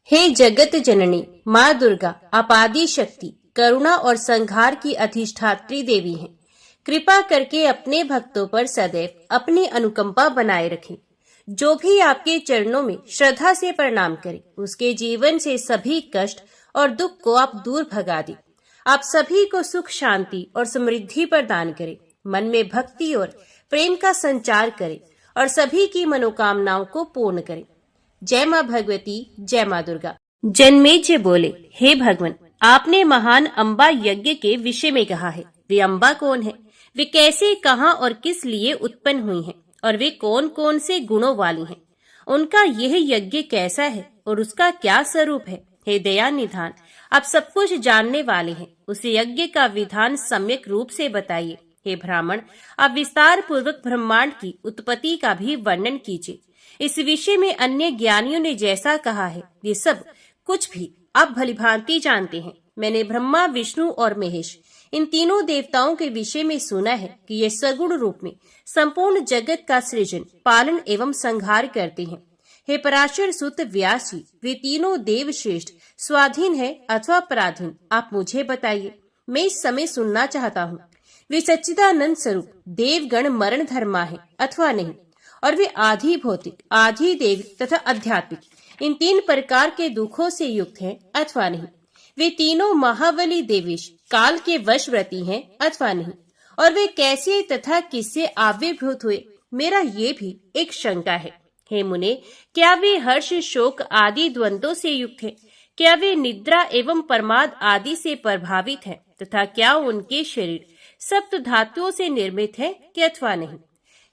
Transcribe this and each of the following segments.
हे जगत जननी माँ दुर्गा, आप आदि शक्ति, करुणा और संहार की अधिष्ठात्री देवी हैं। कृपा करके अपने भक्तों पर सदैव अपनी अनुकंपा बनाए रखें। जो भी आपके चरणों में श्रद्धा से प्रणाम करे, उसके जीवन से सभी कष्ट और दुख को आप दूर भगा दें। आप सभी को सुख, शांति और समृद्धि प्रदान करें। मन में भक्ति और प्रेम का संचार करें और सभी की मनोकामनाओं को पूर्ण करें। जय माँ भगवती, जय माँ दुर्गा। जन्मेजय बोले, हे भगवान, आपने महान अम्बा यज्ञ के विषय में कहा है। वे अम्बा कौन है? वे कैसे, कहाँ और किस लिए उत्पन्न हुई हैं? और वे कौन कौन से गुणों वाली हैं? उनका यह यज्ञ कैसा है और उसका क्या स्वरूप है? हे दया निधान, आप सब कुछ जानने वाले हैं। उस यज्ञ का विधान सम्यक रूप से बताइए। हे ब्राह्मण, आप विस्तार पूर्वक ब्रह्मांड की उत्पत्ति का भी वर्णन कीजिए। इस विषय में अन्य ज्ञानियों ने जैसा कहा है, ये सब कुछ भी आप भलीभांति जानते हैं। मैंने ब्रह्मा, विष्णु और महेश, इन तीनों देवताओं के विषय में सुना है कि ये सगुण रूप में संपूर्ण जगत का सृजन, पालन एवं संहार करते हैं। हे पराशर सुत व्यास जी, वे तीनों देव श्रेष्ठ स्वाधीन है अथवा पराधीन, आप मुझे बताइए। मैं इस समय सुनना चाहता हूँ। वे सच्चिदानंद स्वरूप देवगण मरण धर्मा है अथवा नहीं, और वे आधि भौतिक, आधि देविक तथा आध्यात्मिक, इन तीन प्रकार के दुखों से युक्त हैं अथवा नहीं। वे तीनों महाबली देवेश काल के वशव्रती हैं अथवा नहीं, और वे कैसे तथा किससे आविर्भूत हुए, मेरा ये भी एक शंका है। हे मुने, क्या वे हर्ष, शोक आदि द्वंद्वों से युक्त हैं? क्या वे निद्रा एवं प्रमाद आदि से प्रभावित हैं? तथा क्या उनके शरीर सप्त धातुओं से निर्मित है कि अथवा नहीं?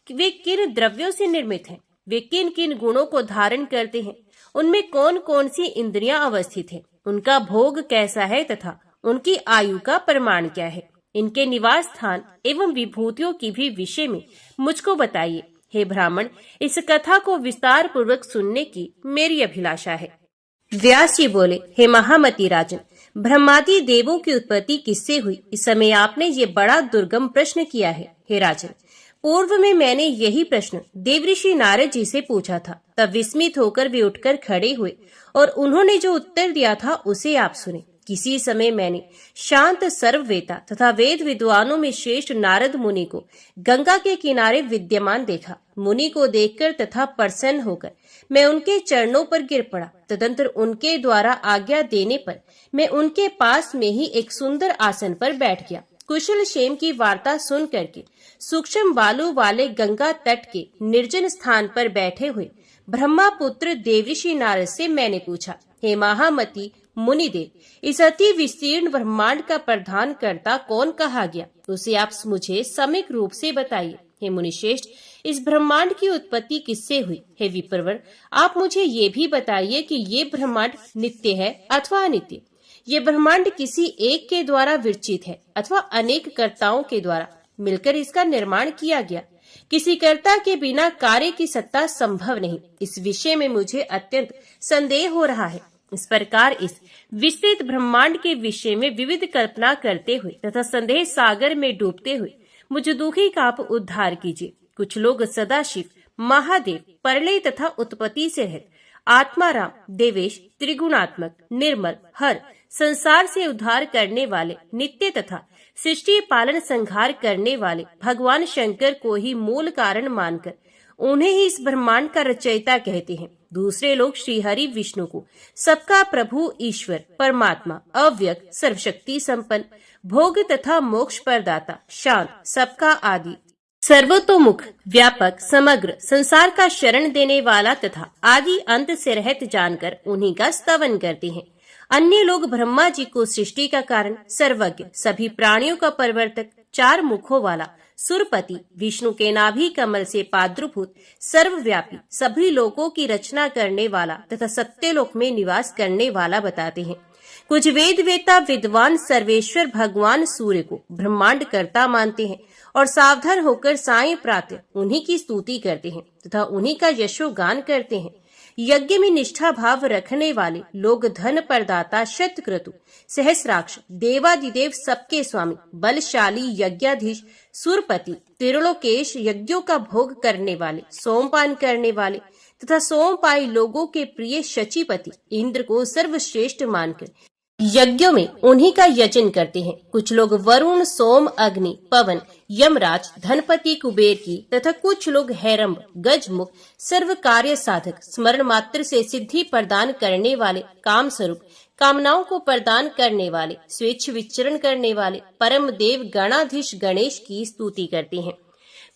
वे किन द्रव्यों से निर्मित हैं? वे किन किन गुणों को धारण करते हैं? उनमें कौन कौन सी इंद्रियां अवस्थित हैं? उनका भोग कैसा है तथा उनकी आयु का प्रमाण क्या है? इनके निवास स्थान एवं विभूतियों की भी विषय में मुझको बताइए। हे ब्राह्मण, इस कथा को विस्तार पूर्वक सुनने की मेरी अभिलाषा है। व्यास जी बोले, हे महामती राजन, ब्रह्मादि देवों की उत्पत्ति किससे हुई? इस समय आपने ये बड़ा दुर्गम प्रश्न किया है। हे राजन, पूर्व में मैंने यही प्रश्न देवऋषि नारद जी से पूछा था। तब विस्मित होकर वे उठकर खड़े हुए और उन्होंने जो उत्तर दिया था उसे आप सुने। किसी समय मैंने शांत सर्ववेता तथा वेद विद्वानों में श्रेष्ठ नारद मुनि को गंगा के किनारे विद्यमान देखा। मुनि को देखकर तथा प्रसन्न होकर मैं उनके चरणों पर गिर पड़ा। तदंतर उनके द्वारा आज्ञा देने पर मैं उनके पास में ही एक सुंदर आसन पर बैठ गया। कुशल क्षेम की वार्ता सुन करके सूक्ष्म बालू वाले गंगा तट के निर्जन स्थान पर बैठे हुए ब्रह्मा पुत्र देवऋषि नारद से मैंने पूछा, हे महामती मुनिदेव, इस अति विस्तीर्ण ब्रह्मांड का प्रधान कर्ता कौन कहा गया? उसे आप मुझे सम्यक रूप से बताइए। हे मुनिश्रेष्ठ, इस ब्रह्मांड की उत्पत्ति किससे हुई? हे विप्रवर, आप मुझे ये भी बताइए कि ये ब्रह्मांड नित्य है अथवा अनित्य। ये ब्रह्मांड किसी एक के द्वारा विरचित है अथवा अनेक कर्ताओं के द्वारा मिलकर इसका निर्माण किया गया। किसी कर्ता के बिना कार्य की सत्ता संभव नहीं। इस विषय में मुझे अत्यंत संदेह हो रहा है। इस प्रकार इस विस्तृत ब्रह्मांड के विषय में विविध कल्पना करते हुए तथा संदेह सागर में डूबते हुए मुझे दुखी का आप उद्धार कीजिए। कुछ लोग सदाशिव, महादेव, प्रलय तथा उत्पत्ति से रहित आत्माराम, देवेश, त्रिगुणात्मक, निर्मल, हर, संसार से उद्धार करने वाले, नित्य तथा सृष्टि पालन संहार करने वाले भगवान शंकर को ही मूल कारण मानकर उन्हें ही इस ब्रह्मांड का रचयिता कहते हैं। दूसरे लोग श्री हरि विष्णु को सबका प्रभु, ईश्वर, परमात्मा, अव्यक्त, सर्वशक्ति संपन्न, भोग तथा मोक्ष प्रदाता, शांत, सबका आदि, सर्वतोमुख, व्यापक, समग्र, संसार का शरण देने वाला तथा आदि अंत से रहित जानकर उन्हीं का स्तवन करते हैं। अन्य लोग ब्रह्मा जी को सृष्टि का कारण, सर्वज्ञ, सभी प्राणियों का प्रवर्तक, चार मुखों वाला, सुरपति, विष्णु के नाभि कमल से पाद्रभूत, सर्वव्यापी, सभी लोगों की रचना करने वाला तथा सत्यलोक में निवास करने वाला बताते हैं। कुछ वेद वेता विद्वान सर्वेश्वर भगवान सूर्य को ब्रह्मांड कर्ता मानते हैं और सावधान होकर साय प्रातः उन्हीं की स्तुति करते हैं तथा उन्हीं का यशोगान करते हैं। यज्ञ में निष्ठा भाव रखने वाले लोग धन प्रदाता, शतक्रतु, सहस्राक्ष, देवादिदेव, सबके स्वामी, बलशाली, यज्ञाधीश, सुरपति, त्रिलोकेश, यज्ञों का भोग करने वाले, सोमपान करने वाले, तथा सोमपाई लोगों के प्रिय शचीपति इंद्र को सर्वश्रेष्ठ मानकर यज्ञों में उन्हीं का यजन करते हैं। कुछ लोग वरुण, सोम, अग्नि, पवन, यमराज, धनपति कुबेर की तथा कुछ लोग हैरंब, गजमुख, सर्व कार्य साधक, स्मरण मात्र से सिद्धि प्रदान करने वाले, काम स्वरूप कामनाओं को प्रदान करने वाले, स्वेच्छ विचरण करने वाले परम देव गणाधीश गणेश की स्तुति करते हैं।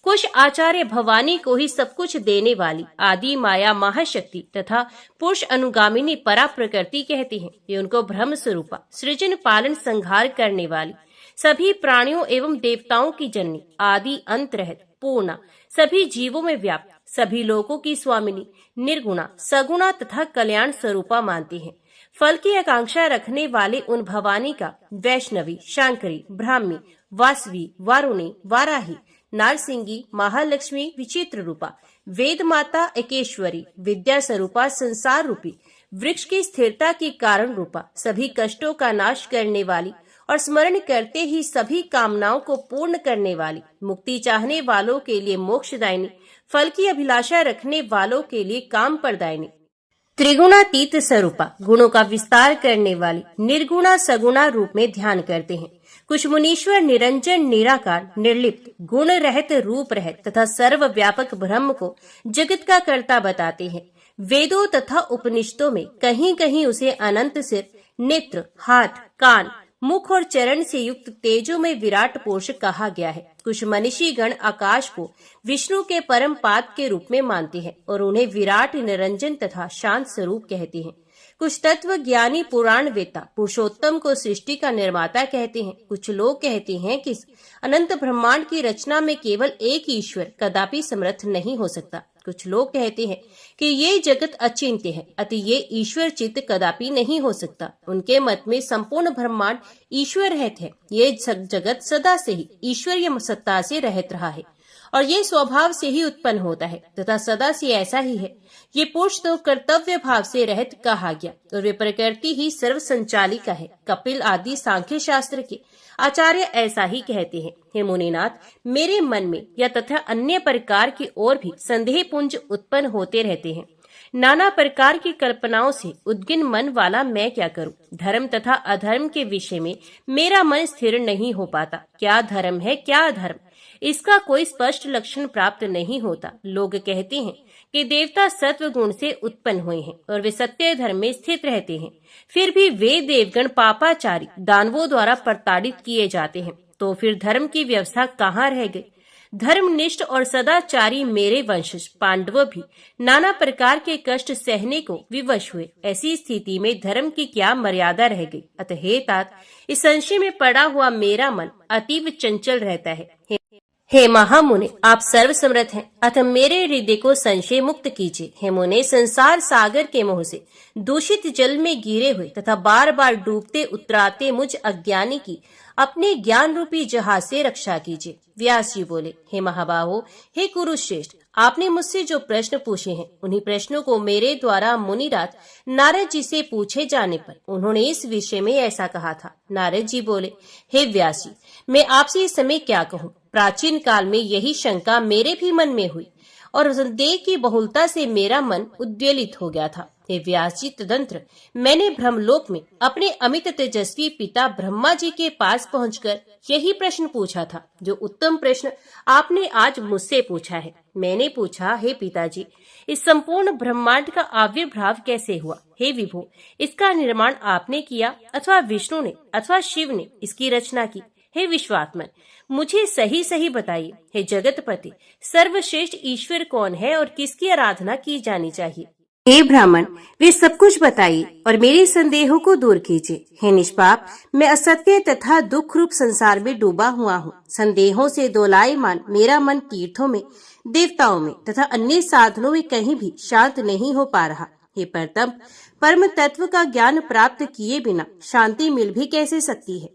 कुछ आचार्य भवानी को ही सब कुछ देने वाली आदि माया महाशक्ति तथा पुरुष अनुगामिनी परा प्रकृति कहती हैं। ये उनको ब्रह्म स्वरूपा, सृजन पालन संहार करने वाली, सभी प्राणियों एवं देवताओं की जननी, आदि अंत रहित, पूर्णा, सभी जीवों में व्याप्त, सभी लोगों की स्वामिनी, निर्गुणा, सगुणा तथा कल्याण स्वरूपा मानती हैं। फल की आकांक्षा रखने वाले उन भवानी का वैष्णवी, शांकरी, ब्राह्मी, वासवी, वारुणी, वाराही, नारसिंगी, महालक्ष्मी, विचित्र रूपा, वेद माता, एकेश्वरी, विद्या स्वरूपा, संसार रूपी वृक्ष की स्थिरता की कारण रूपा, सभी कष्टों का नाश करने वाली और स्मरण करते ही सभी कामनाओं को पूर्ण करने वाली, मुक्ति चाहने वालों के लिए मोक्षदायिनी, फल की अभिलाषा रखने वालों के लिए काम प्रदायिनी, त्रिगुणातीत स्वरूपा, गुणों का विस्तार करने वाली, निर्गुणा सगुणा रूप में ध्यान करते हैं। कुछ मुनीश्वर निरंजन, निराकार, निर्लिप्त, गुण रहित, रूप रहित तथा सर्व व्यापक ब्रह्म को जगत का कर्ता बताते हैं। वेदों तथा उपनिषदों में कहीं कहीं उसे अनंत सिर, नेत्र, हाथ, कान, मुख और चरण से युक्त तेजो में विराट पुरुष कहा गया है। कुछ मनीषी गण आकाश को विष्णु के परम पाद के रूप में मानते हैं और उन्हें विराट, निरंजन तथा शांत स्वरूप कहते हैं। कुछ तत्व ज्ञानी पुराण वेता पुरुषोत्तम को सृष्टि का निर्माता कहते हैं। कुछ लोग कहते हैं कि अनंत ब्रह्मांड की रचना में केवल एक ईश्वर कदापि समर्थ नहीं हो सकता। कुछ लोग कहते हैं कि ये जगत अचिंत्य है, अतः ये ईश्वर चित्त कदापि नहीं हो सकता। उनके मत में संपूर्ण ब्रह्मांड ईश्वर रहित है। ये जगत सदा से ही ईश्वरीय सत्ता से रहित रहा है और ये स्वभाव से ही उत्पन्न होता है तथा सदा से ऐसा ही है। ये पुरुष तो कर्तव्य भाव से रहित कहा गया और वे प्रकृति ही सर्व संचालिका है। कपिल आदि सांख्य शास्त्र के आचार्य ऐसा ही कहते हैं। हे मुनिनाथ, मेरे मन में या तथा अन्य प्रकार की और भी संदेह पुंज उत्पन्न होते रहते हैं। नाना प्रकार की कल्पनाओं से उद्गिन मन वाला मैं क्या करूं? धर्म तथा अधर्म के विषय में मेरा मन स्थिर नहीं हो पाता। क्या धर्म है, क्या अधर्म, इसका कोई स्पष्ट लक्षण प्राप्त नहीं होता। लोग कहते हैं कि देवता सत्व गुण से उत्पन्न हुए हैं और वे सत्य धर्म में स्थित रहते हैं। फिर भी वे देवगण पापाचारी दानवों द्वारा प्रताड़ित किए जाते हैं। तो फिर धर्म की व्यवस्था कहाँ रह गई? धर्मनिष्ठ और सदाचारी मेरे वंशज पांडव भी नाना प्रकार के कष्ट सहने को विवश हुए। ऐसी स्थिति में धर्म की क्या मर्यादा रह गई? अतः हे तात, इस संशय में पड़ा हुआ मेरा मन अतीव चंचल रहता है। हे महामुने, आप सर्व समर्थ हैं, अतः मेरे हृदय को संशय मुक्त कीजिए। हे मुने, संसार सागर के मोह से दूषित जल में गिरे हुए तथा बार बार डूबते उतराते मुझ अज्ञानी की अपने ज्ञान रूपी जहाज से रक्षा कीजिए। व्यास जी बोले, हे महाबाहो, हे कुरुश्रेष्ठ, आपने मुझसे जो प्रश्न पूछे हैं उन्हीं प्रश्नों को मेरे द्वारा मुनिराज नारद जी से पूछे जाने पर उन्होंने इस विषय में ऐसा कहा था। नारद जी बोले, हे व्यास जी, मैं आपसे इस समय क्या कहूँ? प्राचीन काल में यही शंका मेरे भी मन में हुई और संदेह की बहुलता से मेरा मन उद्वेलित हो गया था। हे व्यास जी, तदंतर मैंने ब्रह्मलोक में अपने अमित तेजस्वी पिता ब्रह्मा जी के पास पहुंचकर यही प्रश्न पूछा था, जो उत्तम प्रश्न आपने आज मुझसे पूछा है। मैंने पूछा, हे पिताजी, इस संपूर्ण ब्रह्मांड का आविर्भाव कैसे हुआ? हे विभो, इसका निर्माण आपने किया अथवा विष्णु ने अथवा शिव ने इसकी रचना की? हे विश्वात्मन, मुझे सही सही बताइए। हे जगतपति, सर्वश्रेष्ठ ईश्वर कौन है और किसकी आराधना की जानी चाहिए? हे ब्राह्मण, वे सब कुछ बताइए और मेरे संदेहों को दूर कीजिए। हे निष्पाप, मैं असत्य तथा दुख रूप संसार में डूबा हुआ हूँ। संदेहों से दोलायमान मेरा मन तीर्थों में, देवताओं में तथा अन्य साधनों में कहीं भी शांत नहीं हो पा रहा। हे परतप, परम तत्व का ज्ञान प्राप्त किए बिना शांति मिल भी कैसे सकती है?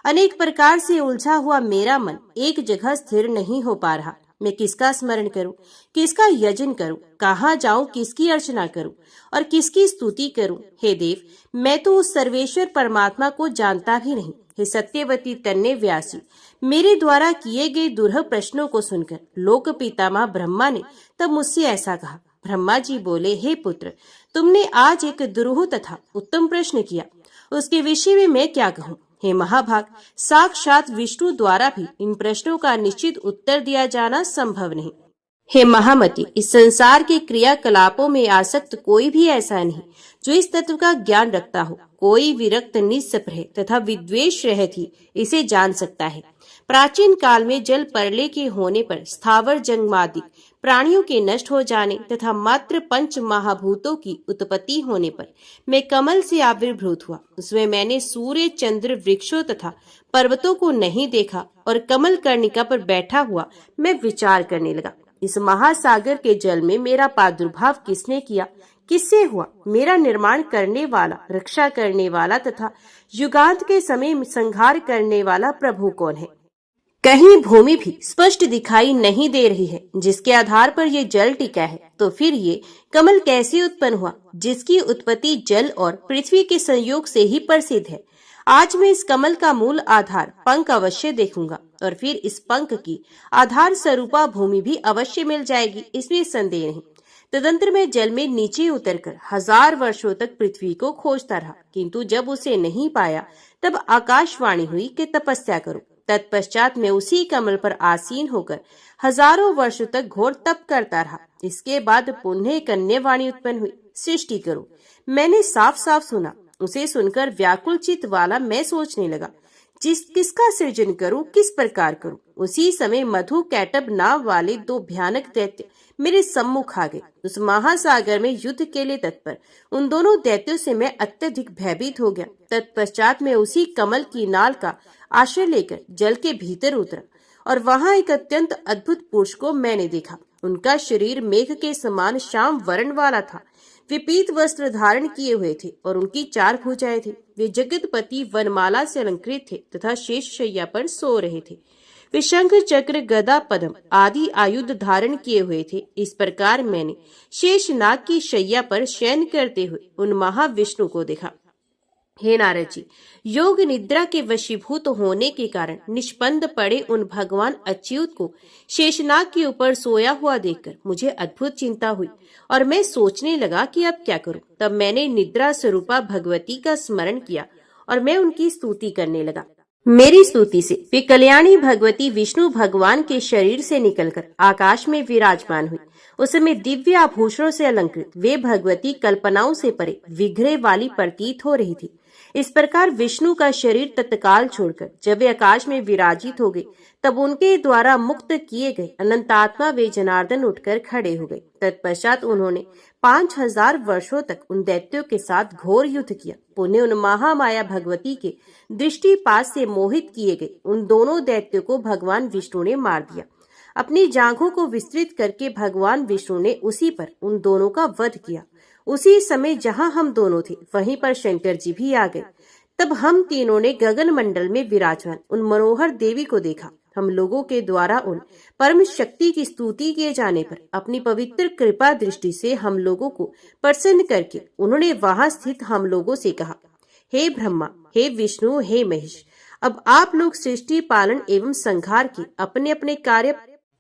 अनेक प्रकार से उलझा हुआ मेरा मन एक जगह स्थिर नहीं हो पा रहा। मैं किसका स्मरण करूं, किसका यजन करूं, कहाँ जाऊं, किसकी अर्चना करूं और किसकी स्तुति करूं? हे देव, मैं तो उस सर्वेश्वर परमात्मा को जानता भी नहीं। हे सत्यवती तन्ने व्यासी, मेरे द्वारा किए गए दुर्लभ प्रश्नों को सुनकर लोक पितामह ब्रह्मा ने तब मुझसे ऐसा कहा, ब्रह्मा जी बोले, हे पुत्र, तुमने आज एक दुरूह तथा उत्तम प्रश्न किया। उसके विषय में मैं क्या कहूँ? हे महाभाग, साक्षात विष्णु द्वारा भी इन प्रश्नों का निश्चित उत्तर दिया जाना संभव नहीं। हे महामती, इस संसार के क्रियाकलापों में आसक्त कोई भी ऐसा नहीं जो इस तत्व का ज्ञान रखता हो। कोई विरक्त, निस्पृह तथा विद्वेष रहित ही इसे जान सकता है। प्राचीन काल में जल प्रलय के होने पर स्थावर जंगमादि प्राणियों के नष्ट हो जाने तथा मात्र पंच महाभूतों की उत्पत्ति होने पर मैं कमल से आविर्भूत हुआ। उसमें मैंने सूर्य, चंद्र, वृक्षों तथा पर्वतों को नहीं देखा और कमल कर्णिका पर बैठा हुआ मैं विचार करने लगा। इस महासागर के जल में मेरा प्रादुर्भाव किसने किया, किससे हुआ? मेरा निर्माण करने वाला, रक्षा करने वाला तथा युगांत के समय संहार करने वाला प्रभु कौन है? कहीं भूमि भी स्पष्ट दिखाई नहीं दे रही है जिसके आधार पर ये जल टिका है। तो फिर ये कमल कैसे उत्पन्न हुआ जिसकी उत्पत्ति जल और पृथ्वी के संयोग से ही प्रसिद्ध है? आज मैं इस कमल का मूल आधार पंख अवश्य देखूंगा और फिर इस पंख की आधार स्वरूपा भूमि भी अवश्य मिल जाएगी, इसमें संदेह नहीं। तदंतर मैं जल में नीचे उतरकर 1000 वर्षों तक पृथ्वी को खोजता रहा, किंतु जब उसे नहीं पाया तब आकाशवाणी हुई कि तपस्या करो। तत्पश्चात मैं उसी कमल पर आसीन होकर हजारों वर्षों तक घोर तप करता रहा। इसके बाद पुनः कन्यावाणी उत्पन्न हुई, सृष्टि करो। मैंने साफ साफ सुना। उसे सुनकर व्याकुल चित्त वाला मैं सोचने लगा, किसका सृजन करूं, किस प्रकार करूं। उसी समय मधु कैटब नाम वाले 2 भयानक दैत्य मेरे सम्मुख आ गए। उस महासागर में युद्ध के लिए तत्पर उन दोनों दैत्यों से मैं अत्यधिक भयभीत हो गया। तत्पश्चात मैं उसी कमल की नाल का आश्रय लेकर जल के भीतर उतरा और वहां एक अत्यंत अद्भुत पुरुष को मैंने देखा। उनका शरीर मेघ के समान श्याम वर्ण वाला था। वे पीत वस्त्र धारण किए हुए थे और उनकी 4 भुजाएं थी। वे जगतपति वनमाला से अलंकृत थे तथा शेष शैया पर सो रहे थे। वे शंख, चक्र, गदा, पद्म आदि आयुध धारण किए हुए थे। इस प्रकार मैंने शेषनाग की शैया पर शयन करते हुए उन महाविष्णु को देखा। हे नारद जी, योग निद्रा के वशीभूत होने के कारण निष्पन्द पड़े उन भगवान अच्युत को शेषनाग के ऊपर सोया हुआ देखकर मुझे अद्भुत चिंता हुई और मैं सोचने लगा कि अब क्या करूं। तब मैंने निद्रा स्वरूपा भगवती का स्मरण किया और मैं उनकी स्तुति करने लगा। मेरी स्तुति से वे कल्याणी भगवती विष्णु भगवान के शरीर से निकलकर आकाश में विराजमान हुई। उस समय दिव्य आभूषणों से अलंकृत वे भगवती कल्पनाओं से परे विग्रह वाली प्रतीत हो रही थी। इस प्रकार विष्णु का शरीर तत्काल छोड़कर जब वे आकाश में विराजित हो गए तब उनके द्वारा मुक्त किए गए अनंतात्मा वे जनार्दन उठकर खड़े हो गए। तत्पश्चात उन्होंने 5000 वर्षों तक उन दैत्यों के साथ घोर युद्ध किया। पुनः उन महामाया भगवती के दृष्टिपात से मोहित किए गए उन दोनों दैत्यों को भगवान विष्णु ने मार दिया। अपनी जांघों को विस्तृत करके भगवान विष्णु ने उसी पर उन दोनों का वध किया। उसी समय जहां हम दोनों थे वहीं पर शंकर जी भी आ गए। तब हम तीनों ने गगन मंडल में विराजमान उन मनोहर देवी को देखा। हम लोगों के द्वारा उन परम शक्ति की स्तुति किए जाने पर अपनी पवित्र कृपा दृष्टि से हम लोगों को प्रसन्न करके उन्होंने वहां स्थित हम लोगों से कहा, हे ब्रह्मा, हे विष्णु, हे महेश, अब आप लोग सृष्टि पालन एवं संहार के अपने अपने कार्य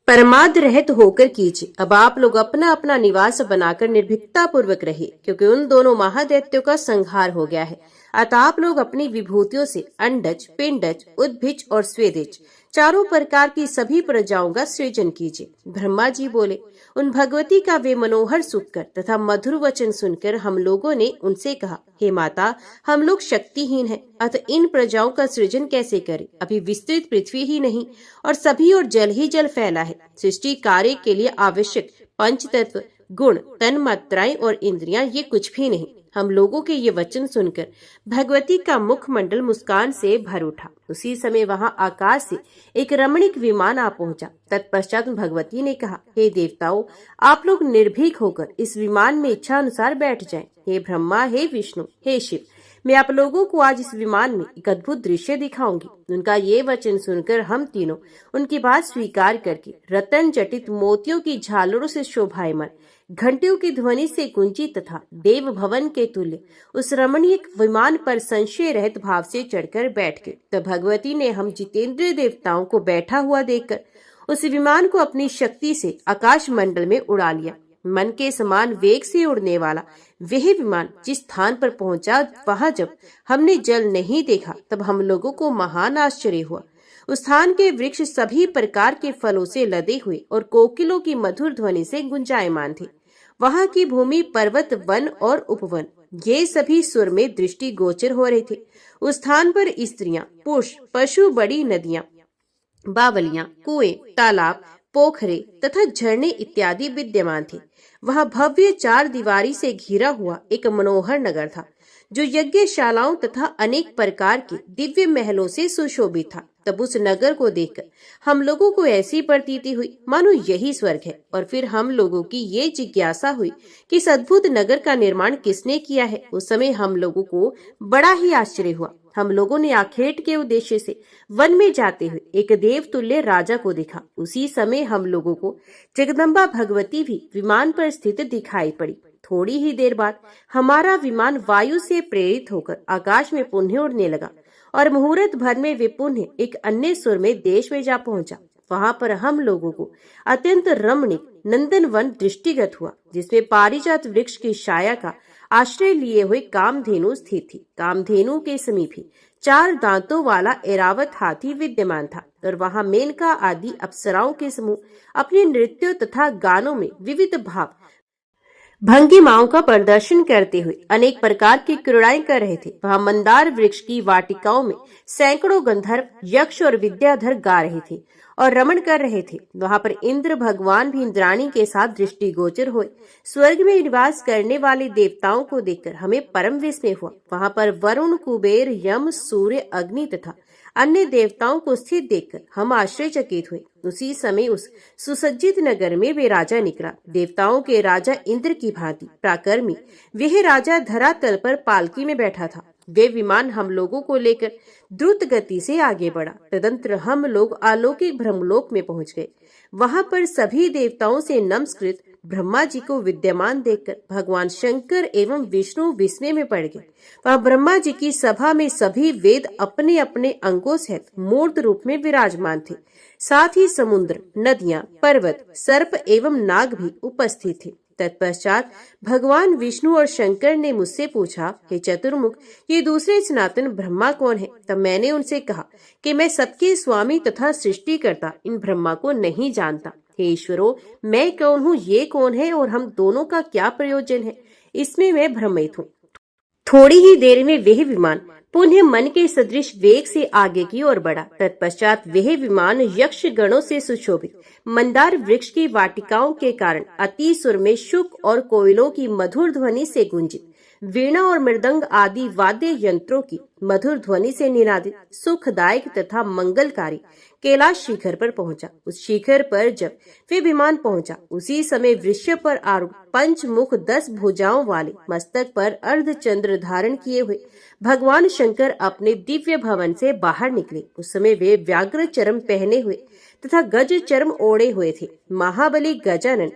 परमाद रहित होकर कीजिए। अब आप लोग अपना अपना निवास बनाकर निर्भीकता पूर्वक रहे, क्योंकि उन दोनों महादैत्यों का संहार हो गया है। अतः आप लोग अपनी विभूतियों से अंडज, पिंडज, उद्भिज और स्वेदिज चारों प्रकार की सभी प्रजाओं का सृजन कीजिए। ब्रह्मा जी बोले, उन भगवती का वे मनोहर सुख कर तथा मधुर वचन सुनकर हम लोगों ने उनसे कहा, हे माता, हम लोग शक्तिहीन हैं, अतः इन प्रजाओं का सृजन कैसे करें? अभी विस्तृत पृथ्वी ही नहीं और सभी और जल ही जल फैला है। सृष्टि कार्य के लिए आवश्यक पंच तत्व, गुण, तन मात्राएं और इंद्रियां ये कुछ भी नहीं। हम लोगों के ये वचन सुनकर भगवती का मुखमंडल मुस्कान से भर उठा। उसी समय वहां आकाश से एक रमणीक विमान आ पहुंचा। तत्पश्चात भगवती ने कहा, हे देवताओं, आप लोग निर्भीक होकर इस विमान में इच्छा अनुसार बैठ जाएं। हे ब्रह्मा, हे विष्णु, हे शिव, मैं आप लोगों को आज इस विमान में एक अद्भुत दृश्य दिखाऊंगी। उनका ये वचन सुनकर हम तीनों उनकी बात स्वीकार करके रतन जटित मोतियों की झालरों से शोभायमान, घंटियों की ध्वनि से गुंजी तथा देव भवन के तुल्य उस रमणीय विमान पर संशय रहित भाव से चढ़कर बैठ गए। तब भगवती ने हम जितेंद्रिय देवताओं को बैठा हुआ देखकर उस विमान को अपनी शक्ति से आकाश मंडल में उड़ा लिया। मन के समान वेग से उड़ने वाला वह विमान जिस स्थान पर पहुंचा, वहां जब हमने जल नहीं देखा तब हम लोगों को महान आश्चर्य हुआ। उस स्थान के वृक्ष सभी प्रकार के फलों से लदे हुए और कोकिलों की मधुर ध्वनि से गुंजायमान थे। वहां की भूमि, पर्वत, वन और उपवन, ये सभी सुर में दृष्टि गोचर हो रहे थे। उस स्थान पर स्त्रियां, पुरुष, पशु, बड़ी नदियां, बावलियां, कुएं, तालाब, पोखरे तथा झरने इत्यादि विद्यमान थे। वहां भव्य 4 दीवारी से घिरा हुआ एक मनोहर नगर था, जो यज्ञशालाओं तथा अनेक प्रकार के दिव्य महलों से सुशोभित था। तब उस नगर को देखकर हम लोगों को ऐसी प्रतीति हुई मानो यही स्वर्ग है। और फिर हम लोगों की ये जिज्ञासा हुई कि इस अद्भुत नगर का निर्माण किसने किया है। उस समय हम लोगों को बड़ा ही आश्चर्य हुआ। हम लोगों ने आखेट के उद्देश्य से वन में जाते हुए एक देवतुल्य राजा को देखा। उसी समय हम लोगों को जगदम्बा भगवती भी विमान पर स्थित दिखाई पड़ी। थोड़ी ही देर बाद हमारा विमान वायु से प्रेरित होकर आकाश में पुनः उड़ने लगा और मुहूर्त भर में वे पुनः एक अन्य सुर में देश में जा पहुंचा। वहां पर हम लोगों को अत्यंत रमणीक नंदन वन दृष्टिगत हुआ, जिसमें पारिजात वृक्ष की छाया का आश्रय लिए हुए कामधेनु स्थित थी। कामधेनु के समीप ही 4 दांतों वाला ऐरावत हाथी विद्यमान था और वहां मेनका आदि अप्सराओं के समूह अपने नृत्यों तथा गानों में विविध भाव भंगिमाओं का प्रदर्शन करते हुए अनेक प्रकार की क्रीड़ाएं कर रहे थे। वहां मंदार वृक्ष की वाटिकाओं में सैकड़ों गंधर्व, यक्ष और विद्याधर गा रहे थे और रमण कर रहे थे। वहां पर इंद्र भगवान भी इंद्राणी के साथ दृष्टिगोचर हुए। स्वर्ग में निवास करने वाले देवताओं को देखकर हमें परम विस्मय हुआ। वहां पर वरुण, कुबेर, यम, सूर्य, अग्नि तथा अन्य देवताओं को स्थित देखकर हम आश्चर्यचकित हुए। उसी समय उस सुसज्जित नगर में वे राजा निकला। देवताओं के राजा इंद्र की भांति पराक्रमी वह राजा धरातल पर पालकी में बैठा था। वे विमान हम लोगों को लेकर द्रुत गति से आगे बढ़ा। तदंतर हम लोग अलौकिक ब्रह्मलोक में पहुंच गए। वहां पर सभी देवताओं से नमस्कृत ब्रह्मा जी को विद्यमान देखकर भगवान शंकर एवं विष्णु विस्मय में पड़ गए। वहां ब्रह्मा जी की सभा में सभी वेद अपने अपने अंगों सहित मूर्त रूप में विराजमान थे। साथ ही समुद्र, नदियां, पर्वत, सर्प एवं नाग भी उपस्थित थे। तत्पश्चात भगवान विष्णु और शंकर ने मुझसे पूछा, हे चतुर्मुख, ये दूसरे सनातन ब्रह्मा कौन है? तब मैंने उनसे कहा कि मैं सबके स्वामी तथा सृष्टिकर्ता इन ब्रह्मा को नहीं जानता। हे ईश्वरो, मैं कौन हूँ, ये कौन है और हम दोनों का क्या प्रयोजन है, इसमें मैं भ्रमित हूँ। थोड़ी ही देर में वह विमान पुनः मन के सदृश वेग से आगे की ओर बढ़ा। तत्पश्चात वह विमान यक्ष गणों से सुशोभित मंदार वृक्ष की वाटिकाओं के कारण अति सुर में शुक और कोयलों की मधुर ध्वनि से गुंजित, वीणा और मृदंग आदि वाद्य यंत्रों की मधुर ध्वनि से निनादित, सुखदायक तथा मंगलकारी कैलाश शिखर पर पहुंचा। उस शिखर पर जब वे विमान पहुंचा, उसी समय वृषभ पर आरूढ़ 5 मुख 10 भुजाओं वाले, मस्तक पर अर्धचंद्र धारण किए हुए भगवान शंकर अपने दिव्य भवन से बाहर निकले। उस समय वे व्याघ्र चर्म पहने हुए तथा गज चर्म ओढ़े हुए थे। महाबली गजानन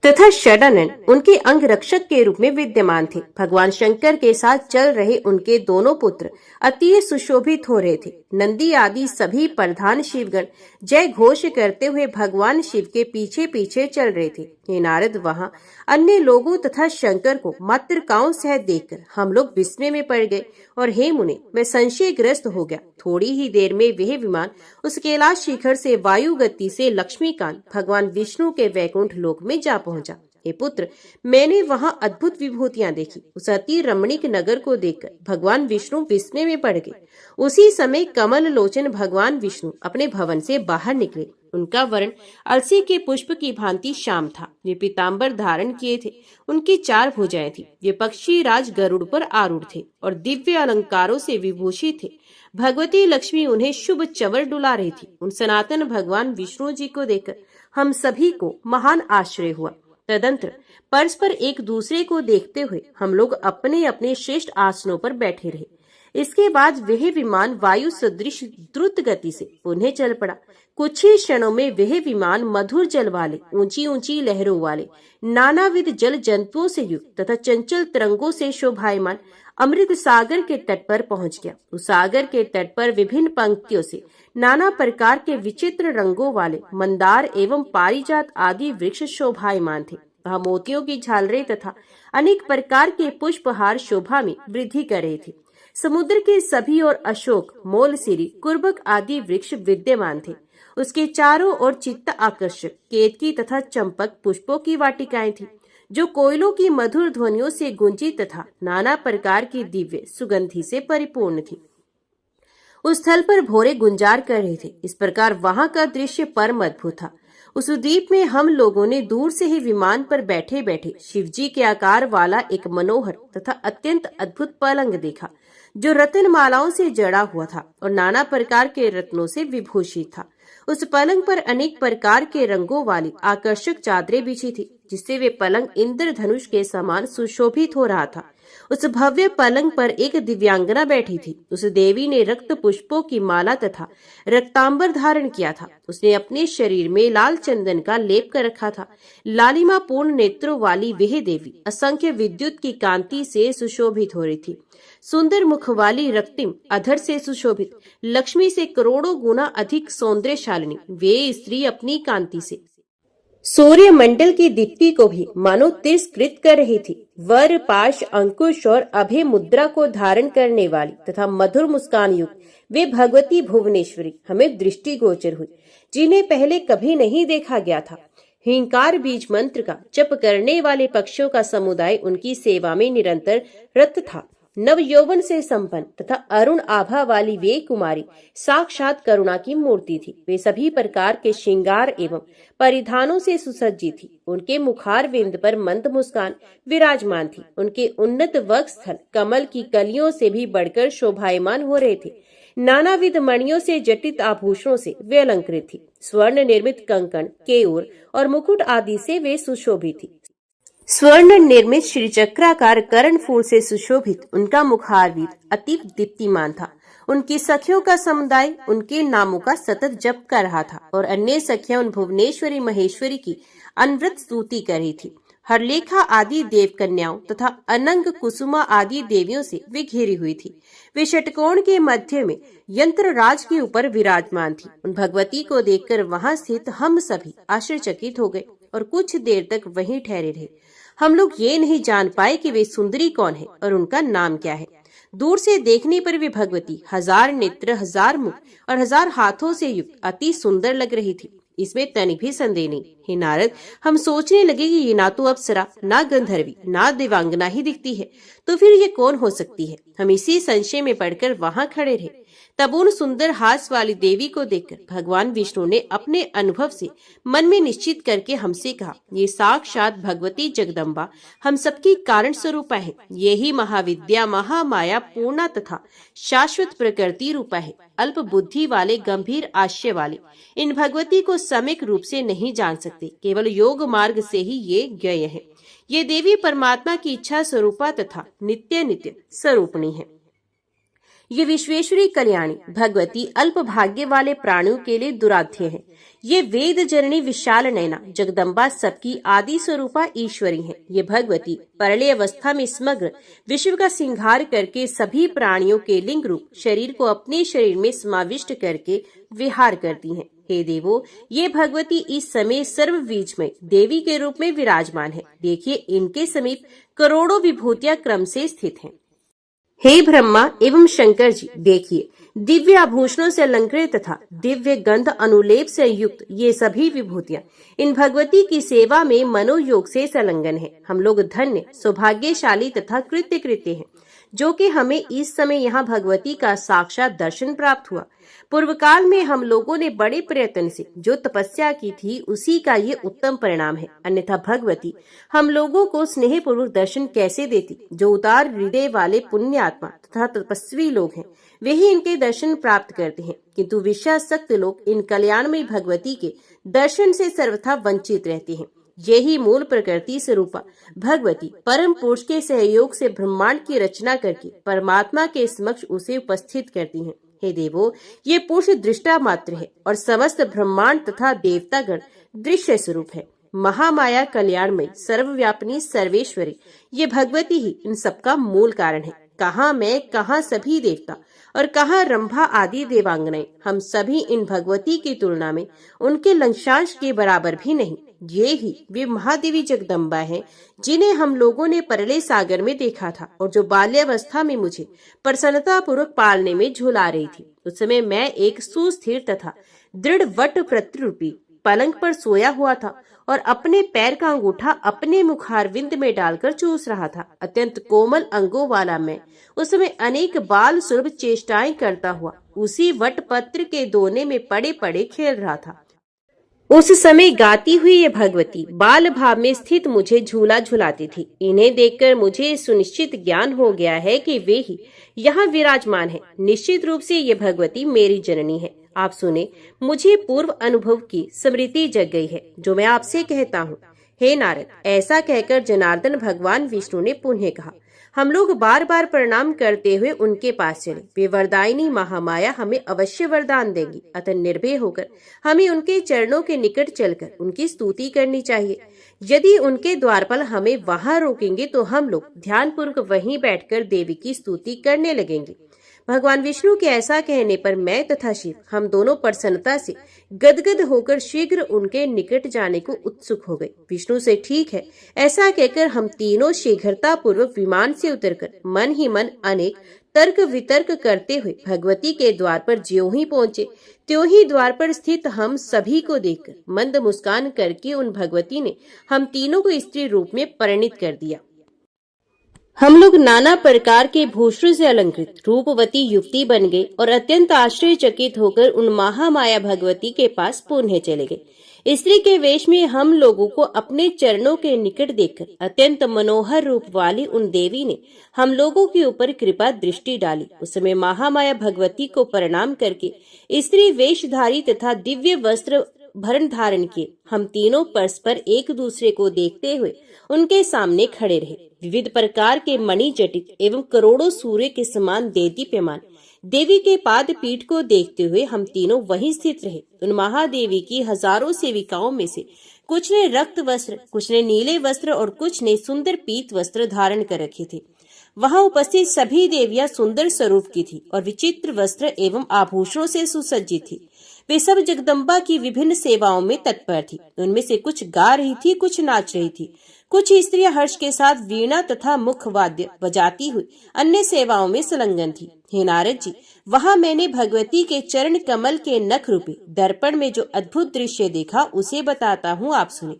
तथा षडानन उनके अंग रक्षक के रूप में विद्यमान थे। भगवान शंकर के साथ चल रहे उनके दोनों पुत्र अति सुशोभित हो रहे थे। नंदी आदि सभी प्रधान शिवगण जय घोष करते हुए भगवान शिव के पीछे पीछे चल रहे थे। हे नारद, वहां अन्य लोगों तथा शंकर को मातृकाओं सहित देखकर हम लोग विस्मय में पड़ गए और हे मुने, मैं संशयग्रस्त हो गया। थोड़ी ही देर में वह विमान उस कैलाश शिखर से वायु गति से लक्ष्मीकांत भगवान विष्णु के वैकुंठ लोक में जा पहुंचा। हे पुत्र, मैंने वहां अद्भुत विभूतियां देखी। उस अति रमणीक नगर को देखकर भगवान विष्णु विस्मय में पड़ गए। उसी समय कमल लोचन भगवान विष्णु अपने भवन से बाहर निकले। उनका वर्ण अलसी के पुष्प की भांति श्याम था। वे पीताम्बर धारण किए थे। उनकी 4 भुजाएं थी। वे पक्षी राज गरुड़ पर आरूढ़ थे और दिव्य अलंकारों से विभूषित थे। भगवती लक्ष्मी उन्हें शुभ चंवर डुला रही थी। उन सनातन भगवान विष्णु जी को देखकर हम सभी को महान आश्चर्य हुआ। तदंतर परस्पर एक दूसरे को देखते हुए हम लोग अपने अपने श्रेष्ठ आसनों पर बैठे रहे। इसके बाद वह विमान वायु सदृश द्रुत गति से पुनः चल पड़ा। कुछ ही क्षणों में वह विमान मधुर जल वाले, ऊंची ऊंची लहरों वाले, नानाविध जल जंतुओं से युक्त तथा चंचल तरंगों से शोभायमान अमृत सागर के तट पर पहुंच गया। उस सागर के तट पर विभिन्न पंक्तियों से नाना प्रकार के विचित्र रंगों वाले मंदार एवं पारिजात आदि वृक्ष शोभायमान थे। वहाँ मोतियों की झालरें तथा अनेक प्रकार के पुष्पहार शोभा में वृद्धि कर रहे थे। समुद्र के सभी ओर अशोक, मोलसिरी, कुर्बक आदि वृक्ष विद्यमान थे। उसके चारों ओर चित्त आकर्षक केतकी तथा चंपक पुष्पों की वाटिकाएं थी, जो कोयलों की मधुर ध्वनियों से गूंजी तथा नाना प्रकार की दिव्य सुगंधि से परिपूर्ण थी। उस स्थल पर भोरे गुंजार कर रहे थे। इस प्रकार वहां का दृश्य परम अद्भुत था। उस द्वीप में हम लोगों ने दूर से ही विमान पर बैठे बैठे शिवजी के आकार वाला एक मनोहर तथा अत्यंत अद्भुत पलंग देखा, जो रत्न मालाओं से जड़ा हुआ था और नाना प्रकार के रत्नों से विभूषित था। उस पलंग पर अनेक प्रकार के रंगों वाली आकर्षक चादरें बिछी थी, जिससे वे पलंग इंद्रधनुष के समान सुशोभित हो रहा था। उस भव्य पलंग पर एक दिव्यांगना बैठी थी। उस देवी ने रक्त पुष्पों की माला तथा रक्तांबर धारण किया था। उसने अपने शरीर में लाल चंदन का लेप कर रखा था। लालिमा पूर्ण नेत्रों वाली वह देवी असंख्य विद्युत की कांति से सुशोभित हो रही थी। सुंदर मुख वाली रक्तिम अधर से सुशोभित, लक्ष्मी से करोड़ों गुना अधिक सौंदर्यशालिनी वे स्त्री अपनी कांति से सूर्य मंडल की दीप्ति को भी मानो तिरस्कृत कर रही थी। वर, पाश, अंकुश और अभय मुद्रा को धारण करने वाली तथा मधुर मुस्कान युक्त वे भगवती भुवनेश्वरी हमें दृष्टिगोचर हुई, जिन्हें पहले कभी नहीं देखा गया था। हिंकार बीज मंत्र का जप करने वाले पक्षियों का समुदाय उनकी सेवा में निरंतर रत था। नव यौवन से संपन्न तथा अरुण आभा वाली वे कुमारी साक्षात करुणा की मूर्ति थी। वे सभी प्रकार के श्रृंगार एवं परिधानों से सुसज्जित थी। उनके मुखार विंद पर मंद मुस्कान विराजमान थी। उनके उन्नत वक्षस्थल कमल की कलियों से भी बढ़कर शोभायमान हो रहे थे। नानाविध मणियों से जटित आभूषणों से वे अलंकृत थी। स्वर्ण निर्मित कंकण, केयूर और मुकुट आदि से वे सुशोभित थी। स्वर्ण निर्मित श्री चक्राकार कर्ण फूल से सुशोभित उनका मुखारविंद अतीव दीप्तिमान था। उनकी सखियों का समुदाय उनके नामों का सतत जप कर रहा था और अन्य सखियां उन भुवनेश्वरी महेश्वरी की अनवरत स्तुति कर रही थी। हरलेखा आदि देव कन्याओं तथा अनंग कुसुमा आदि देवियों से वे घिरी हुई थी। वे षटकोण के मध्य में यंत्र राज के ऊपर विराजमान थी। उन भगवती को देखकर वहां स्थित हम सभी आश्चर्यचकित हो गए और कुछ देर तक वहीं ठहरे रहे। हम लोग ये नहीं जान पाए कि वे सुंदरी कौन है और उनका नाम क्या है। दूर से देखने पर वे भगवती हजार नेत्र, हजार मुख और हजार हाथों से युक्त अति सुंदर लग रही थी। इसमें तनिक भी संदेह नहीं। हे नारद, हम सोचने लगे कि ये ना तो अप्सरा, ना गंधर्वी, ना देवांगना ही दिखती है, तो फिर ये कौन हो सकती है। हम इसी संशय में पड़कर वहां खड़े रहे। तब उन सुंदर हास वाली देवी को देखकर भगवान विष्णु ने अपने अनुभव से मन में निश्चित करके हमसे कहा, ये साक्षात भगवती जगदम्बा हम सबकी कारण स्वरूपा है। यही महाविद्या, महामाया, पूर्णा तथा शाश्वत प्रकृति रूपा है। अल्प बुद्धि वाले, गंभीर आशय वाले इन भगवती को सम्यक रूप से नहीं जान सकते। केवल योग मार्ग से ही ये ज्ञेय है। ये देवी परमात्मा की इच्छा स्वरूपा तथा नित्य नित्य स्वरूपणी है। ये विश्वेश्वरी कल्याणी भगवती अल्प भाग्य वाले प्राणियों के लिए दुराध्य है। ये वेद जननी विशाल नयना जगदम्बा सबकी आदि स्वरूपा ईश्वरी है। ये भगवती परलय अवस्था में समग्र विश्व का सिंगार करके सभी प्राणियों के लिंग रूप शरीर को अपने शरीर में समाविष्ट करके विहार करती हैं। हे देवो, ये भगवती इस समय सर्वबीजमय देवी के रूप में विराजमान है। देखिए, इनके समीप करोड़ों विभूतियां क्रम से स्थित हैं। हे ब्रह्मा एवं शंकर जी, देखिए, दिव्य आभूषणों से अलंकृत तथा दिव्य गंध अनुलेप से युक्त ये सभी विभूतियां इन भगवती की सेवा में मनोयोग से संलग्न है। हम लोग धन्य, सौभाग्यशाली तथा कृत्य हैं, जो कि हमें इस समय यहाँ भगवती का साक्षात दर्शन प्राप्त हुआ। पूर्व काल में हम लोगों ने बड़े प्रयत्न से जो तपस्या की थी, उसी का ये उत्तम परिणाम है। अन्यथा भगवती हम लोगों को स्नेह पूर्वक दर्शन कैसे देती। जो उदार हृदय वाले पुण्य आत्मा तथा तपस्वी लोग हैं, वे ही इनके दर्शन प्राप्त करते हैं, किंतु विषयासक्त लोग इन कल्याणमयी भगवती के दर्शन से सर्वथा वंचित रहते हैं। यही मूल प्रकृति स्वरूपा भगवती परम पुरुष के सहयोग से ब्रह्मांड की रचना करके परमात्मा के समक्ष उसे उपस्थित करती हैं। हे देवो, ये पुरुष दृष्टा मात्र है और समस्त ब्रह्मांड तथा देवतागण दृश्य स्वरूप है। महामाया कल्याणमयी सर्वव्यापिनी सर्वेश्वरी ये भगवती ही इन सबका मूल कारण है। कहाँ मैं, कहाँ सभी देवता और कहाँ रंभा आदि देवांगनाएं। हम सभी इन भगवती की तुलना में उनके लंशांश के बराबर भी नहीं। ये ही वे महादेवी जगदम्बा हैं जिन्हें हम लोगों ने परले सागर में देखा था और जो बाल्यावस्था में मुझे प्रसन्नता पूर्वक पालने में झुला रही थी। उस समय मैं एक सुस्थिर तथा दृढ़ वट प्रतिरूपी पलंग पर सोया हुआ था और अपने पैर का अंगूठा अपने मुखारविंद में डालकर चूस रहा था। अत्यंत कोमल अंगों वाला मैं उस समय अनेक बाल सुलभ चेष्टाएं करता हुआ उसी वटपत्र के दोने में पड़े पड़े खेल रहा था। उस समय गाती हुई ये भगवती बाल भाव में स्थित मुझे झूला झुलाती थी। इन्हें देखकर मुझे सुनिश्चित ज्ञान हो गया है कि वे ही यहाँ विराजमान है। निश्चित रूप से ये भगवती मेरी जननी है। आप सुने, मुझे पूर्व अनुभव की स्मृति जग गई है जो मैं आपसे कहता हूँ। हे नारद, ऐसा कहकर जनार्दन भगवान विष्णु ने पुनः कहा। हम लोग बार बार प्रणाम करते हुए उनके पास चले। वे वरदायिनी महामाया हमें अवश्य वरदान देंगी, अतः निर्भय होकर हमें उनके चरणों के निकट चलकर उनकी स्तुति करनी चाहिए। यदि उनके द्वारपाल हमें वहां रोकेंगे तो हम लोग ध्यान पूर्वक वहीं बैठकर देवी की स्तुति करने लगेंगे। भगवान विष्णु के ऐसा कहने पर मैं तथा शिव हम दोनों प्रसन्नता से गदगद होकर शीघ्र उनके निकट जाने को उत्सुक हो गए। विष्णु से ठीक है, ऐसा कहकर हम तीनों शीघ्रता पूर्वक विमान से उतरकर मन ही मन अनेक तर्क वितर्क करते हुए भगवती के द्वार पर ज्यों ही पहुंचे त्यों ही द्वार पर स्थित हम सभी को देखकर मंद मुस्कान करके उन भगवती ने हम तीनों को स्त्री रूप में परिणित कर दिया। हम लोग नाना प्रकार के भूषण से अलंकृत रूपवती युवती बन गए और अत्यंत आश्चर्यचकित होकर उन महामाया भगवती के पास पुनः चले गए। स्त्री के वेश में हम लोगों को अपने चरणों के निकट देखकर अत्यंत मनोहर रूप वाली उन देवी ने हम लोगों के ऊपर कृपा दृष्टि डाली। उस समय महामाया भगवती को प्रणाम करके स्त्री वेशधारी तथा दिव्य वस्त्र भरण धारण किए हम तीनों परस्पर एक दूसरे को देखते हुए उनके सामने खड़े रहे। विविध प्रकार के मणि जटित एवं करोड़ों सूर्य के समान देदीप्यमान देवी के पाद पीठ को देखते हुए हम तीनों वहीं स्थित रहे। उन महादेवी की हजारों सेविकाओं में से कुछ ने रक्त वस्त्र, कुछ ने नीले वस्त्र और कुछ ने सुंदर पीत वस्त्र धारण कर रखे थे। वहां उपस्थित सभी देवियां सुंदर स्वरूप की थी और विचित्र वस्त्र एवं आभूषणों से सुसज्जित थी। वे सब जगदम्बा की विभिन्न सेवाओं में तत्पर थी। उनमें से कुछ गा रही थी, कुछ नाच रही थी। कुछ स्त्रियां हर्ष के साथ वीणा तथा मुख वाद्य बजाती हुई अन्य सेवाओं में संलग्न थी। हे नारद जी, वहां मैंने भगवती के चरण कमल के नख रूपी दर्पण में जो अद्भुत दृश्य देखा उसे बताता हूँ, आप सुने।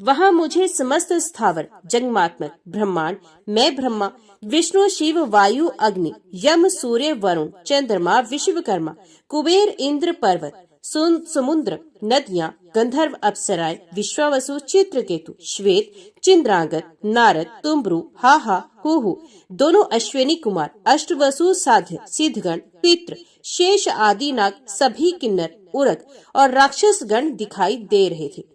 वहां मुझे समस्त स्थावर जंगमात्मक ब्रह्मांड, मैं ब्रह्मा, विष्णु, शिव, वायु, अग्नि, यम, सूर्य, वरुण, चंद्रमा, विश्वकर्मा, कुबेर, इंद्र, पर्वत, समुद्र, नदियां, गंधर्व, अप्सराएं, विश्वावसु, चित्रकेतु, श्वेत, चिंद्रांगत, नारद, तुम्ब्रु, हाहा, हुहु, दोनों अश्विनी कुमार, अष्टवसु, साध्य, सिद्धगण, पितृ, शेष आदि नाग, सभी किन्नर, उरग और राक्षस गण दिखाई दे रहे थे।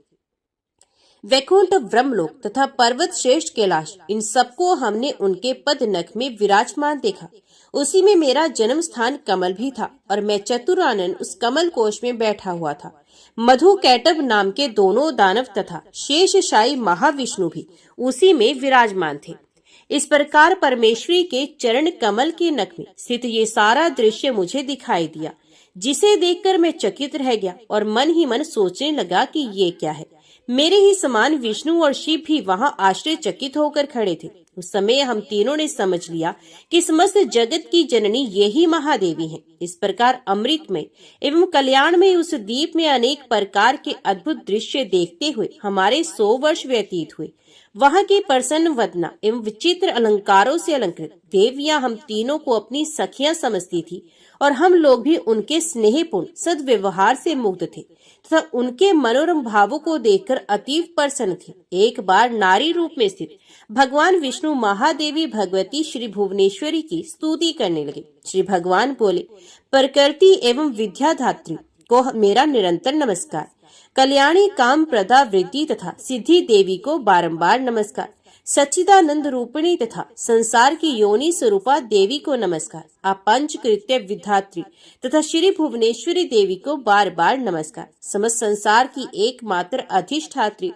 वैकुंठ, ब्रह्मलोक तथा पर्वत श्रेष्ठ कैलाश, इन सबको हमने उनके पद नख में विराजमान देखा। उसी में मेरा जन्म स्थान कमल भी था और मैं चतुरानन उस कमल कोश में बैठा हुआ था। मधु कैटव नाम के दोनों दानव तथा शेषशायी महाविष्णु भी उसी में विराजमान थे। इस प्रकार परमेश्वरी के चरण कमल के नख में स्थित ये सारा दृश्य मुझे दिखाई दिया, जिसे देखकर मैं चकित रह गया और मन ही मन सोचने लगा कि ये क्या है। मेरे ही समान विष्णु और शिव भी वहां आश्चर्यचकित होकर खड़े थे। उस समय हम तीनों ने समझ लिया कि समस्त जगत की जननी यही महादेवी हैं। इस प्रकार अमृतमय एवं कल्याणमय उस द्वीप में अनेक प्रकार के अद्भुत दृश्य देखते हुए हमारे 100 वर्ष व्यतीत हुए। वहां की प्रसन्न वदना एवं विचित्र अलंकारों से अलंकृत देवियां हम तीनों को अपनी सखियां समझती थी और हम लोग भी उनके स्नेहपूर्ण सद्व्यवहार से मुग्ध थे तथा उनके मनोरम भावों को देखकर अतीव प्रसन्न थे। एक बार नारी रूप में स्थित भगवान विष्णु महादेवी भगवती श्री भुवनेश्वरी की स्तुति करने लगे। श्री भगवान बोले, प्रकृति एवं विद्याधात्री को मेरा निरंतर नमस्कार। कल्याणी काम प्रदा वृद्धि तथा सिद्धि देवी को बारंबार नमस्कार। सच्चिदानंद रूपिणी तथा संसार की योनि स्वरूपा देवी को नमस्कार। आप पंचकृत्य विधात्री तथा श्री भुवनेश्वरी देवी को बार बार नमस्कार। समस्त संसार की एकमात्र अधिष्ठात्री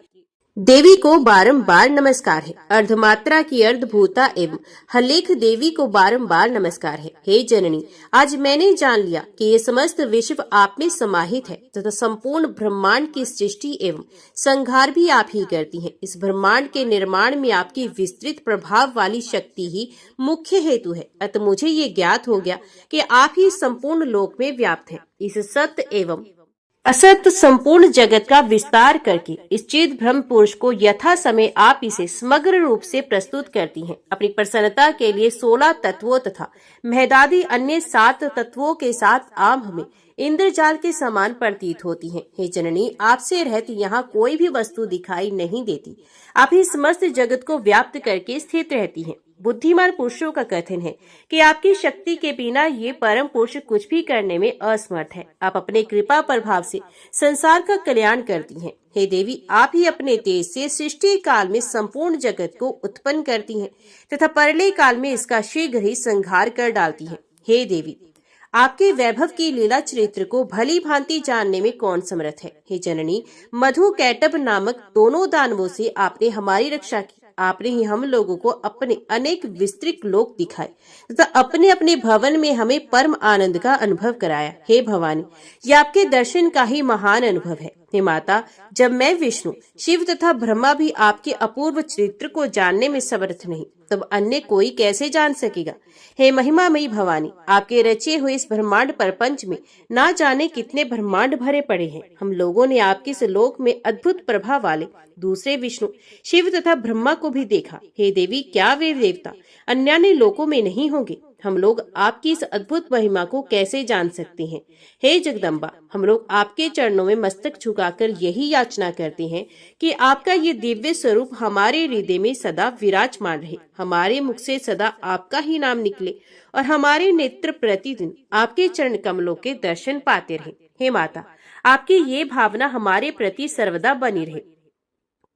देवी को बारंबार नमस्कार है। अर्धमात्रा की अर्धभूता एवं हलेख देवी को बारंबार नमस्कार है। हे जननी, आज मैंने जान लिया कि ये समस्त विश्व आप में समाहित है तथा संपूर्ण ब्रह्मांड की सृष्टि एवं संहार भी आप ही करती हैं। इस ब्रह्मांड के निर्माण में आपकी विस्तृत प्रभाव वाली शक्ति ही मुख्य हेतु है। अतः मुझे ये ज्ञात हो गया कि आप ही संपूर्ण लोक में व्याप्त हैं। इस सत्य एवं असत संपूर्ण जगत का विस्तार करके इस चिद ब्रह्म पुरुष को यथा समय आप इसे समग्र रूप से प्रस्तुत करती हैं। अपनी प्रसन्नता के लिए 16 तत्वों तथा महदादि अन्य 7 तत्वों के साथ आप हमें इंद्रजाल के समान प्रतीत होती हैं। हे जननी, आपसे रहती यहाँ कोई भी वस्तु दिखाई नहीं देती। आप ही समस्त जगत को व्याप्त करके स्थित रहती हैं। बुद्धिमान पुरुषों का कथन है कि आपकी शक्ति के बिना ये परम पुरुष कुछ भी करने में असमर्थ है। आप अपने कृपा प्रभाव से संसार का कल्याण करती हैं। हे देवी, आप ही अपने तेज से सृष्टि काल में संपूर्ण जगत को उत्पन्न करती हैं तथा परलय काल में इसका शीघ्र ही संहार कर डालती हैं। हे देवी, आपके वैभव की लीला चरित्र को भली भांति जानने में कौन समर्थ है। हे जननी, मधु कैटभ नामक दोनों दानवों से आपने हमारी रक्षा की। आपने ही हम लोगों को अपने अनेक विस्तृत लोक दिखाए तथा अपने अपने भवन में हमें परम आनंद का अनुभव कराया। हे भवानी, ये आपके दर्शन का ही महान अनुभव है। हे माता, जब मैं विष्णु, शिव तथा ब्रह्मा भी आपके अपूर्व चरित्र को जानने में समर्थ नहीं, तब अन्य कोई कैसे जान सकेगा। हे महिमामयी भवानी, आपके रचे हुए इस ब्रह्मांड प्रपंच में ना जाने कितने ब्रह्मांड भरे पड़े हैं। हम लोगों ने आपके इस लोक में अद्भुत प्रभा वाले दूसरे विष्णु, शिव तथा ब्रह्मा को भी देखा। हे देवी, क्या वे देवता अन्य लोकों में नहीं होंगे? हम लोग आपकी इस अद्भुत महिमा को कैसे जान सकते हैं। हे जगदम्बा, हम लोग आपके चरणों में मस्तक झुकाकर यही याचना करते हैं कि आपका ये दिव्य स्वरूप हमारे हृदय में सदा विराजमान रहे, हमारे मुख से सदा आपका ही नाम निकले और हमारे नेत्र प्रतिदिन आपके चरण कमलों के दर्शन पाते रहे। हे माता, आपकी ये भावना हमारे प्रति सर्वदा बनी रहे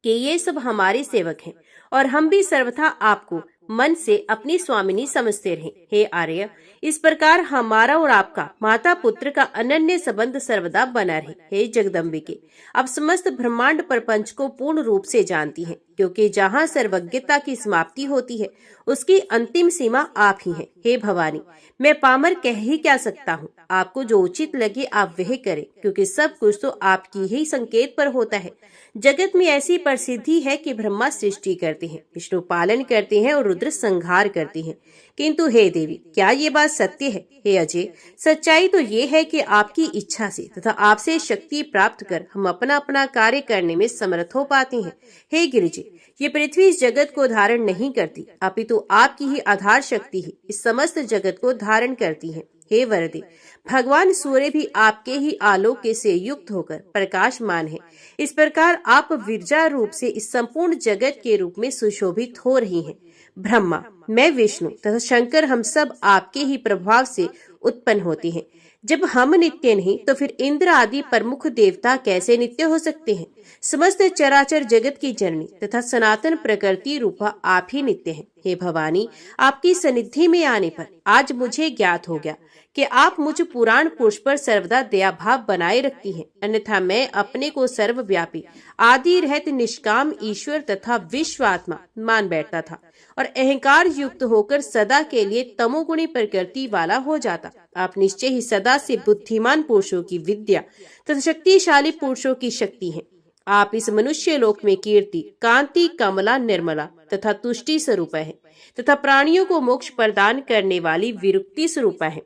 कि ये सब हमारे सेवक हैं और हम भी सर्वथा आपको मन से अपनी स्वामिनी समझते रहे। हे आर्य, इस प्रकार हमारा और आपका माता पुत्र का अनन्य संबंध सर्वदा बना रहे। हे जगदम्बिके, आप समस्त ब्रह्मांड प्रपंच को पूर्ण रूप से जानती हैं, क्योंकि जहाँ सर्वज्ञता की समाप्ति होती है उसकी अंतिम सीमा आप ही हैं। हे भवानी, मैं पामर कह ही क्या सकता हूँ। आपको जो उचित लगे आप वह करें, क्योंकि सब कुछ तो आपकी ही संकेत पर होता है। जगत में ऐसी प्रसिद्धि है कि ब्रह्मा सृष्टि करते हैं, विष्णु पालन करते हैं और रुद्र संहार करते हैं, किंतु हे देवी, क्या ये बात सत्य है? हे अजय, सच्चाई तो ये है कि आपकी इच्छा से तथा आपसे शक्ति प्राप्त कर हम अपना अपना कार्य करने में समर्थ हो पाते हैं। हे गिरिजे, ये पृथ्वी इस जगत को धारण नहीं करती, अपितु आपकी ही आधार शक्ति ही इस समस्त जगत को धारण करती है। हे वरदे, भगवान सूर्य भी आपके ही आलोक से युक्त होकर प्रकाशमान है। इस प्रकार आप विरजा रूप से इस संपूर्ण जगत के रूप में सुशोभित हो रही हैं। ब्रह्मा, मैं विष्णु तथा शंकर, हम सब आपके ही प्रभाव से उत्पन्न होते हैं। जब हम नित्य नहीं तो फिर इंद्र आदि प्रमुख देवता कैसे नित्य हो सकते हैं। समस्त चराचर जगत की जननी तथा सनातन प्रकृति रूपा आप ही नित्य हैं। हे भवानी, आपकी सनिधि में आने पर आज मुझे ज्ञात हो गया कि आप मुझ पुराण पुरुष पर सर्वदा दया भाव बनाए रखती हैं, अन्यथा मैं अपने को सर्वव्यापी आदि रहत निष्काम ईश्वर तथा विश्वात्मा मान बैठता था और अहंकार युक्त होकर सदा के लिए तमोगुणी प्रकृति वाला हो जाता। आप निश्चय ही सदा से बुद्धिमान पुरुषों की विद्या तथा शक्तिशाली पुरुषों की शक्ति हैं। आप इस मनुष्य लोक में कीर्ति, कांति, कमला, निर्मला तथा तुष्टि स्वरूप है तथा प्राणियों को मोक्ष प्रदान करने वाली विरुक्ति स्वरूप है।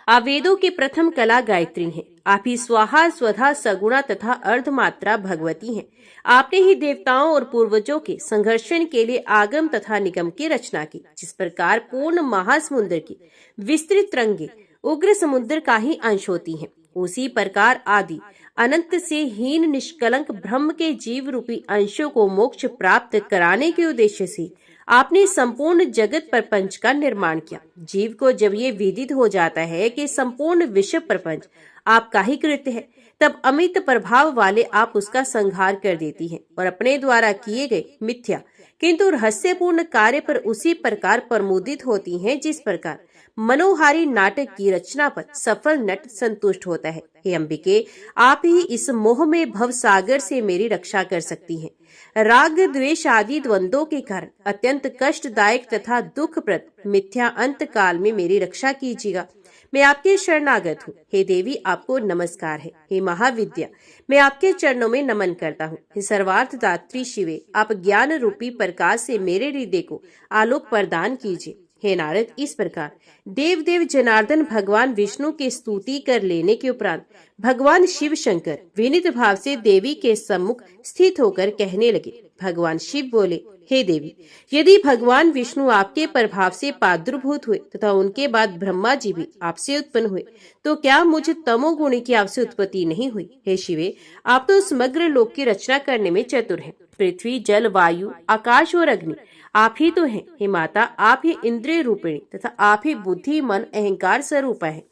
आप वेदों की प्रथम कला गायत्री हैं। आप ही स्वाहा, स्वधा, सगुणा तथा अर्धमात्रा भगवती हैं। आपने ही देवताओं और पूर्वजों के संघर्षण के लिए आगम तथा निगम की रचना की। जिस प्रकार पूर्ण महासमुद्र की विस्तृत तरंगे उग्र समुद्र का ही अंश होती हैं, उसी प्रकार आदि अनंत से हीन निष्कलंक ब्रह्म के जीव रूपी अंशों को मोक्ष प्राप्त कराने के उद्देश्य से आपने संपूर्ण जगत प्रपंच का निर्माण किया। जीव को जब ये विदित हो जाता है कि संपूर्ण विश्व प्रपंच आपका ही कृत्य है, तब अमित प्रभाव वाले आप उसका संहार कर देती हैं और अपने द्वारा किए गए मिथ्या किंतु रहस्यपूर्ण कार्य पर उसी प्रकार प्रमुदित होती हैं जिस प्रकार मनोहारी नाटक की रचना पर सफल नट संतुष्ट होता है। हे अंबिके, आप ही इस मोह में भव सागर से मेरी रक्षा कर सकती हैं। राग द्वेष आदि द्वंद्वों के कारण अत्यंत कष्टदायक तथा दुखप्रद मिथ्या अंत काल में मेरी रक्षा कीजिएगा। मैं आपके शरणागत हूँ। हे देवी, आपको नमस्कार है। हे महाविद्या, मैं आपके चरणों में नमन करता हूँ। हे सर्वार्थ दात्री शिवे, आप ज्ञान रूपी प्रकाश से मेरे हृदय को आलोक प्रदान कीजिए। हे नारद, इस प्रकार देव जनार्दन भगवान विष्णु की स्तुति कर लेने के उपरांत भगवान शिव शंकर विनीत भाव से देवी के सम्मुख स्थित होकर कहने लगे। भगवान शिव बोले, हे देवी, यदि भगवान विष्णु आपके प्रभाव से प्रादुर्भूत हुए तथा उनके बाद ब्रह्मा जी भी आपसे उत्पन्न हुए, तो क्या मुझ तमोगुणी की आपसे उत्पत्ति नहीं हुई? हे शिवे, आप तो समग्र लोक की रचना करने में चतुर हैं। पृथ्वी, जल, वायु, आकाश और अग्नि आप ही तो हैं। हे माता, आप ही इंद्रिय रूपिणी तथा आप ही बुद्धि, मन, अहंकार स्वरूपा है।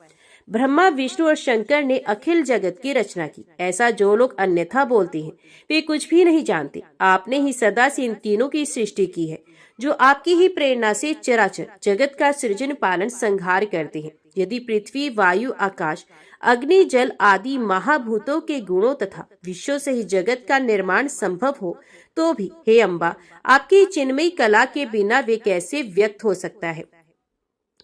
ब्रह्मा, विष्णु और शंकर ने अखिल जगत की रचना की। ऐसा जो लोग अन्यथा बोलते हैं वे कुछ भी नहीं जानते। आपने ही सदा से इन तीनों की सृष्टि की है, जो आपकी ही प्रेरणा से चराचर जगत का सृजन, पालन, संहार करते हैं। यदि पृथ्वी, वायु, आकाश, अग्नि, जल आदि महाभूतों के गुणों तथा विश्वों से ही जगत का निर्माण संभव हो, तो भी हे अम्बा, आपकी चिन्मयी कला के बिना वे कैसे व्यक्त हो सकता है?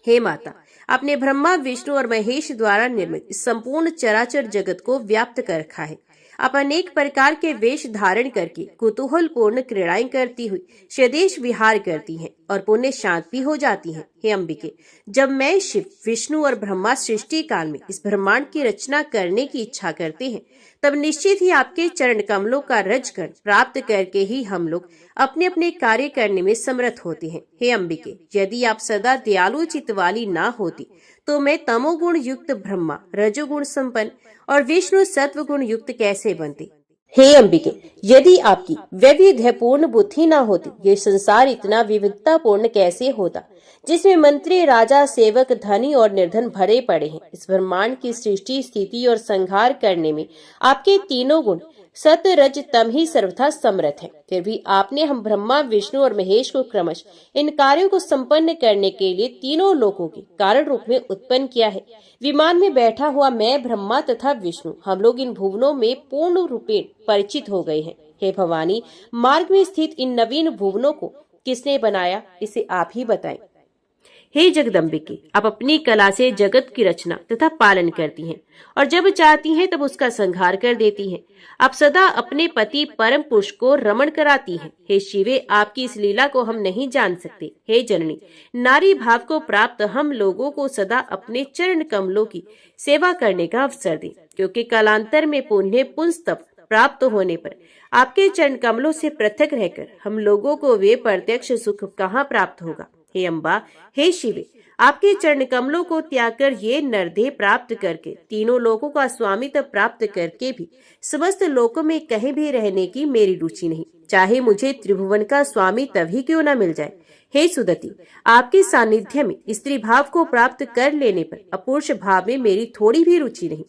हे माता, आपने ब्रह्मा, विष्णु और महेश द्वारा निर्मित संपूर्ण चराचर जगत को व्याप्त कर रखा है। आप अनेक प्रकार के वेश धारण करके कुतूहल पूर्ण क्रीड़ाएं करती हुई स्वदेश विहार करती हैं और पुण्य शांत भी हो जाती हैं। हे अंबिके, जब मैं शिव, विष्णु और ब्रह्मा सृष्टि काल में इस ब्रह्मांड की रचना करने की इच्छा करते हैं, तब निश्चित ही आपके चरण कमलों का रजकण प्राप्त करके ही हम लोग अपने अपने कार्य करने में समर्थ होते हैं। हे अंबिके, यदि आप सदा दयालु चित्त वाली ना होती, तो मैं तमोगुण युक्त ब्रह्मा, रजोगुण संपन्न और विष्णु सत्व गुण युक्त कैसे बनती? हे अंबिके, यदि आपकी वैविध्यपूर्ण बुद्धि ना होती, ये संसार इतना विविधता पूर्ण कैसे होता, जिसमें मंत्री, राजा, सेवक, धनी और निर्धन भरे पड़े हैं। इस ब्रह्मांड की सृष्टि, स्थिति और संहार करने में आपके तीनों गुण सत्य, रज, तम ही सर्वथा समर्थ है। फिर भी आपने हम ब्रह्मा, विष्णु और महेश को क्रमश इन कार्यों को संपन्न करने के लिए तीनों लोकों के कारण रूप में उत्पन्न किया है। विमान में बैठा हुआ मैं, ब्रह्मा तथा विष्णु, हम लोग इन भुवनों में पूर्ण रूपेण परिचित हो गए हैं। हे भवानी, मार्ग में स्थित इन नवीन भुवनों को किसने बनाया, इसे आप ही बताएं। हे जगदम्बिके, आप अपनी कला से जगत की रचना तथा पालन करती हैं और जब चाहती हैं तब उसका संहार कर देती हैं। आप सदा अपने पति परम पुरुष को रमण कराती हैं। हे शिवे, आपकी इस लीला को हम नहीं जान सकते। हे जननी, नारी भाव को प्राप्त हम लोगों को सदा अपने चरण कमलों की सेवा करने का अवसर दें, क्योंकि कालांतर में पुण्य पुंस्तव प्राप्त होने पर आपके चरण कमलों से पृथक रहकर हम लोगों को वे प्रत्यक्ष सुख कहाँ प्राप्त होगा? हे अम्बा, हे शिवे, आपके चरण कमलों को त्याग कर ये नरदेह प्राप्त करके तीनों लोकों का स्वामित्व प्राप्त करके भी समस्त लोकों में कहीं भी रहने की मेरी रुचि नहीं, चाहे मुझे त्रिभुवन का स्वामी तभी क्यों न मिल जाए। हे सुदति, आपके सानिध्य में स्त्री भाव को प्राप्त कर लेने पर अपुरुष भाव में मेरी थोड़ी भी रुचि नहीं,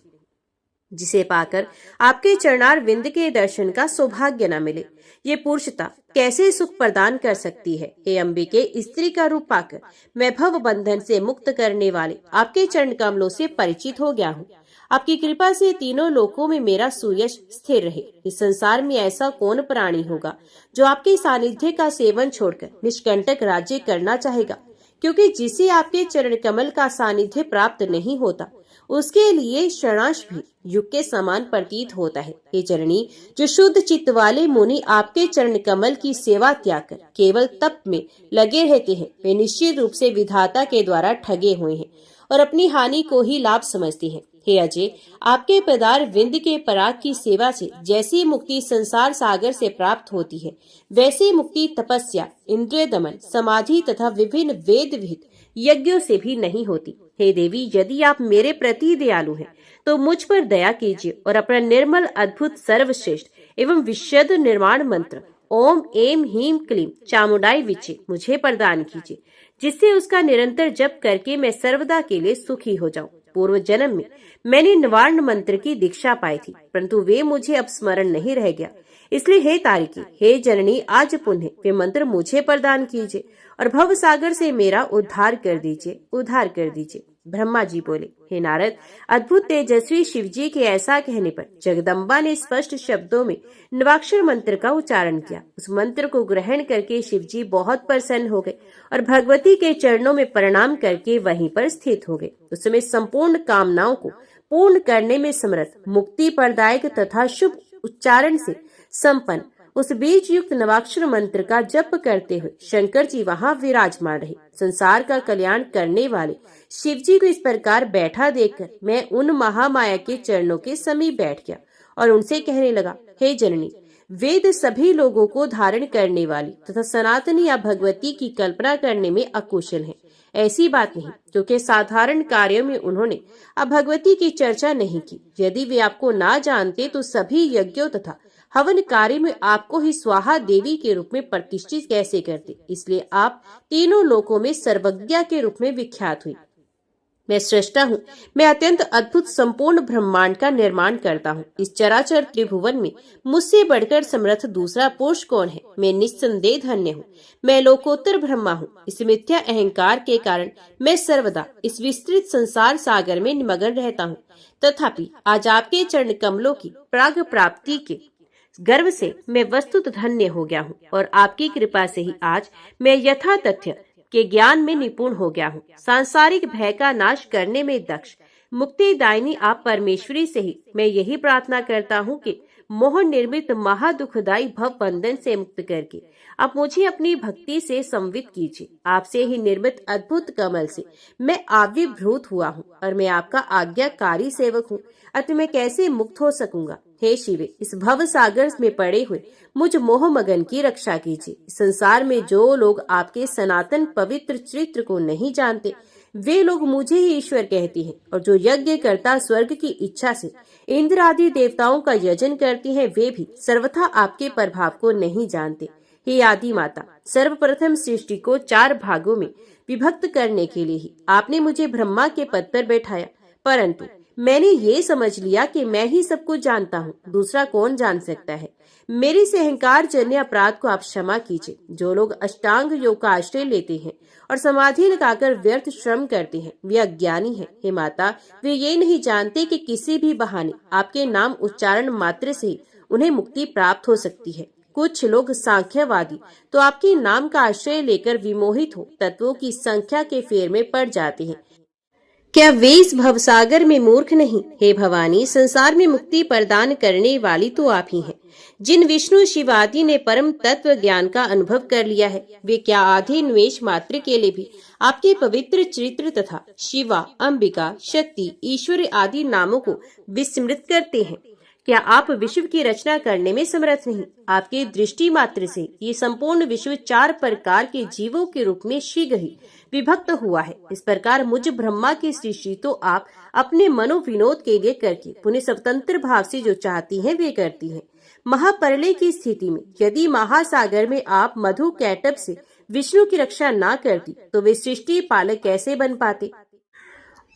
जिसे पाकर आपके चरणार विंद के दर्शन का सौभाग्य न मिले। ये पुरुषता कैसे सुख प्रदान कर सकती है? हे अंबिके, स्त्री का रूप पाकर मैं भव बंधन से मुक्त करने वाले आपके चरण कमलों से परिचित हो गया हूँ। आपकी कृपा से तीनों लोकों में मेरा सुयश स्थिर रहे। इस संसार में ऐसा कौन प्राणी होगा जो आपके सानिध्य का सेवन छोड़कर निष्कंटक राज्य करना चाहेगा? क्योंकि जिसे आपके चरण कमल का सानिध्य प्राप्त नहीं होता, उसके लिए शरणांश भी युग के समान प्रतीत होता है। हे चरणी, जो शुद्ध चित्त वाले मुनि आपके चरण कमल की सेवा त्याग कर केवल तप में लगे रहते हैं, वे निश्चित रूप से विधाता के द्वारा ठगे हुए हैं और अपनी हानि को ही लाभ समझते हैं। हे अजय, आपके पदार विंद के पराग की सेवा से जैसी मुक्ति संसार सागर से प्राप्त होती है, वैसी मुक्ति तपस्या, इंद्रिय दमन, समाधि तथा विभिन्न वेद विहित यज्ञों से भी नहीं होती। हे देवी, यदि आप मेरे प्रति दयालु हैं, तो मुझ पर दया कीजिए और अपना निर्मल, अद्भुत, सर्वश्रेष्ठ एवं विशुद्ध निर्माण मंत्र ओम एम हीम क्लीम चामुंडाई विचे मुझे प्रदान कीजिए, जिससे उसका निरंतर जप करके मैं सर्वदा के लिए सुखी हो जाऊं। पूर्व जन्म में मैंने निवारण मंत्र की दीक्षा पाई थी, परंतु वे मुझे अब स्मरण नहीं रह गया। इसलिए हे तारिकी, हे जननी, आज पुनः वे मंत्र मुझे प्रदान कीजिए और भव सागर से मेरा उद्धार कर दीजिए, उद्धार कर दीजिए। ब्रह्मा जी बोले, हे नारद, अद्भुत तेजस्वी शिव जी के ऐसा कहने पर जगदम्बा ने स्पष्ट शब्दों में नवाक्षर मंत्र का उच्चारण किया। उस मंत्र को ग्रहण करके शिव जी बहुत प्रसन्न हो गए और भगवती के चरणों में प्रणाम करके वहीं पर स्थित हो गए। उस समय संपूर्ण कामनाओं को पूर्ण करने में समर्थ, मुक्ति प्रदायक तथा शुभ उच्चारण से संपन्न उस बीज युक्त नवाक्षर मंत्र का जप करते हुए शंकर जी वहां विराजमान रहे। संसार का कल्याण करने वाले शिव जी को इस प्रकार बैठा देखकर मैं उन महामाया के चरणों के समीप बैठ गया और उनसे कहने लगा, हे जननी, वेद सभी लोगों को धारण करने वाली तथा सनातनी या भगवती की कल्पना करने में अकुशल हैं। ऐसी बात नहीं, क्योंकि साधारण कार्यों में उन्होंने अब भगवती की चर्चा नहीं की। यदि वे आपको ना जानते तो सभी यज्ञों तथा हवन कार्य में आपको ही स्वाहा देवी के रूप में प्रतिष्ठित कैसे करते। इसलिए आप तीनों लोकों में सर्वज्ञा के रूप में विख्यात हुई। मैं सृष्टा हूँ, मैं अत्यंत अद्भुत संपूर्ण ब्रह्मांड का निर्माण करता हूँ। इस चराचर त्रिभुवन में मुझसे बढ़कर समर्थ दूसरा पुरुष कौन है। मैं निस्संदेह धन्य हूँ, मैं लोकोत्तर ब्रह्मा हूँ। इस मिथ्या अहंकार के कारण मैं सर्वदा इस विस्तृत संसार सागर में निमग्न रहता हूँ। तथापि आज आपके चरण कमलों की प्राग प्राप्ति के गर्व से मैं वस्तुत धन्य हो गया हूँ और आपकी कृपा से ही आज मैं यथा तथ्य के ज्ञान में निपुण हो गया हूँ। सांसारिक भय का नाश करने में दक्ष मुक्तिदायिनी आप परमेश्वरी से ही मैं यही प्रार्थना करता हूँ कि मोह निर्मित महादुखदायी भव बंधन से मुक्त करके आप मुझे अपनी भक्ति से संवित कीजिए। आपसे ही निर्मित अद्भुत कमल से मैं आविर्भूत हुआ हूँ और मैं आपका आज्ञाकारी सेवक हूँ, अतः मैं कैसे मुक्त हो सकूंगा। हे शिवे, इस भव सागर में पड़े हुए मुझ मोह मगन की रक्षा कीजिए। संसार में जो लोग आपके सनातन पवित्र चरित्र को नहीं जानते, वे लोग मुझे ही ईश्वर कहती हैं, और जो यज्ञ करता स्वर्ग की इच्छा से इंद्र आदि देवताओं का यजन करती हैं, वे भी सर्वथा आपके प्रभाव को नहीं जानते। हे आदि माता, सर्वप्रथम सृष्टि को 4 भागों में विभक्त करने के लिए ही आपने मुझे ब्रह्मा के पद पर बैठाया, परंतु मैंने ये समझ लिया कि मैं ही सब कुछ जानता हूँ, दूसरा कौन जान सकता है। मेरे से अहंकार जन्य अपराध को आप क्षमा कीजिए। जो लोग अष्टांग योग का आश्रय लेते हैं और समाधि लगाकर व्यर्थ श्रम करते हैं, वे अज्ञानी हैं। हे माता, वे ये नहीं जानते कि किसी भी बहाने आपके नाम उच्चारण मात्र से ही उन्हें मुक्ति प्राप्त हो सकती है। कुछ लोग सांख्यवादी तो आपके नाम का आश्रय लेकर विमोहित हो तत्वों की संख्या के फेर में पड़ जाते हैं। क्या वे इस भवसागर में मूर्ख नहीं। हे भवानी, संसार में मुक्ति प्रदान करने वाली तो आप ही हैं। जिन विष्णु शिव आदि ने परम तत्व ज्ञान का अनुभव कर लिया है, वे क्या आधे निमेष मात्र के लिए भी आपके पवित्र चरित्र तथा शिवा, अंबिका, शक्ति, ईश्वर आदि नामों को विस्मृत करते हैं। क्या आप विश्व की रचना करने में समर्थ नहीं। आपके दृष्टि मात्र से ये संपूर्ण विश्व 4 प्रकार के जीवों के रूप में शीघ्र ही विभक्त हुआ है। इस प्रकार मुझ ब्रह्मा की सृष्टि तो आप अपने मनोविनोद के लिए करके पुण्य स्वतंत्र भाव से जो चाहती हैं वे करती हैं। महाप्रलय की स्थिति में यदि महासागर में आप मधु कैटब से विष्णु की रक्षा ना करती तो वे सृष्टि पालक कैसे बन पाते।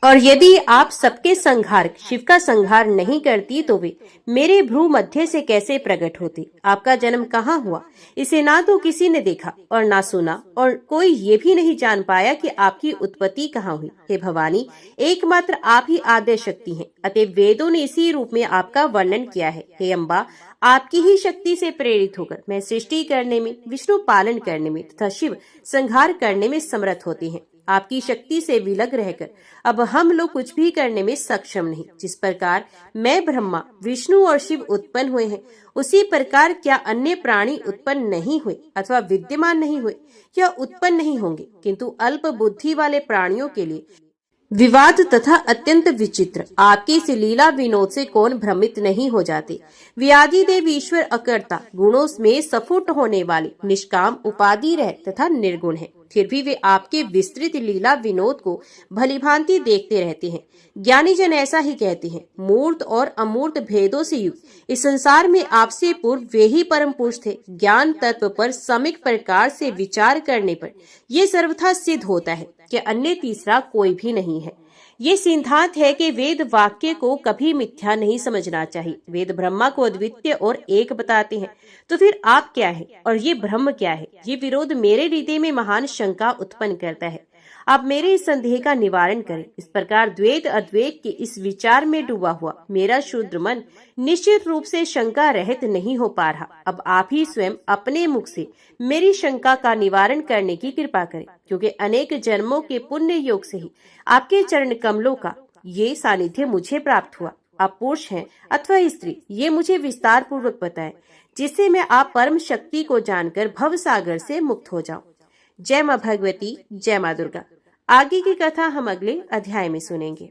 और यदि आप सबके संहारक शिव का संहार नहीं करती तो वे मेरे भ्रू मध्य से कैसे प्रकट होते। आपका जन्म कहाँ हुआ, इसे ना तो किसी ने देखा और ना सुना, और कोई ये भी नहीं जान पाया कि आपकी उत्पत्ति कहाँ हुई। हे भवानी, एकमात्र आप ही आद्य शक्ति हैं, अतः वेदों ने इसी रूप में आपका वर्णन किया है। हे अम्बा, आपकी ही शक्ति से प्रेरित होकर मैं सृष्टि करने में, विष्णु पालन करने में तथा शिव संहार करने में समर्थ होते हैं। आपकी शक्ति से विलग रहकर अब हम लोग कुछ भी करने में सक्षम नहीं। जिस प्रकार मैं ब्रह्मा, विष्णु और शिव उत्पन्न हुए हैं, उसी प्रकार क्या अन्य प्राणी उत्पन्न नहीं हुए अथवा विद्यमान नहीं हुए या उत्पन्न नहीं होंगे। किंतु अल्प बुद्धि वाले प्राणियों के लिए विवाद तथा अत्यंत विचित्र आपके इस लीला विनोद से कौन भ्रमित नहीं हो जाते। वे आदिदेव ईश्वर अकर्ता गुणों में सफुट होने वाले निष्काम उपाधि रहित तथा निर्गुण है। फिर भी वे आपके विस्तृत लीला विनोद को भलीभांति देखते रहते हैं। ज्ञानी जन ऐसा ही कहते हैं। मूर्त और अमूर्त भेदों से युक्त इस संसार में आपसे पूर्व वे ही परम पुरुष थे। ज्ञान तत्व पर सम्यक प्रकार से विचार करने पर यह सर्वथा सिद्ध होता है कि अन्य तीसरा कोई भी नहीं है। ये सिद्धांत है कि वेद वाक्य को कभी मिथ्या नहीं समझना चाहिए। वेद ब्रह्मा को अद्वितीय और एक बताते हैं, तो फिर आप क्या है और ये ब्रह्म क्या है? ये विरोध मेरे हृदय में महान शंका उत्पन्न करता है। आप मेरे इस संदेह का निवारण करें। इस प्रकार द्वैत अद्वैत के इस विचार में डूबा हुआ मेरा शूद्र मन निश्चित रूप से शंका रहित नहीं हो पा रहा। अब आप ही स्वयं अपने मुख से मेरी शंका का निवारण करने की कृपा करें, क्योंकि अनेक जन्मों के पुण्य योग से ही आपके चरण कमलों का ये सानिध्य मुझे प्राप्त हुआ। आप पुरुष हैं अथवा स्त्री, ये मुझे विस्तार पूर्वक बताएं, जिससे मैं आप परम शक्ति को जानकर भव सागर से मुक्त हो जाऊं। जय मां भगवती, जय मां दुर्गा। आगे की कथा हम अगले अध्याय में सुनेंगे।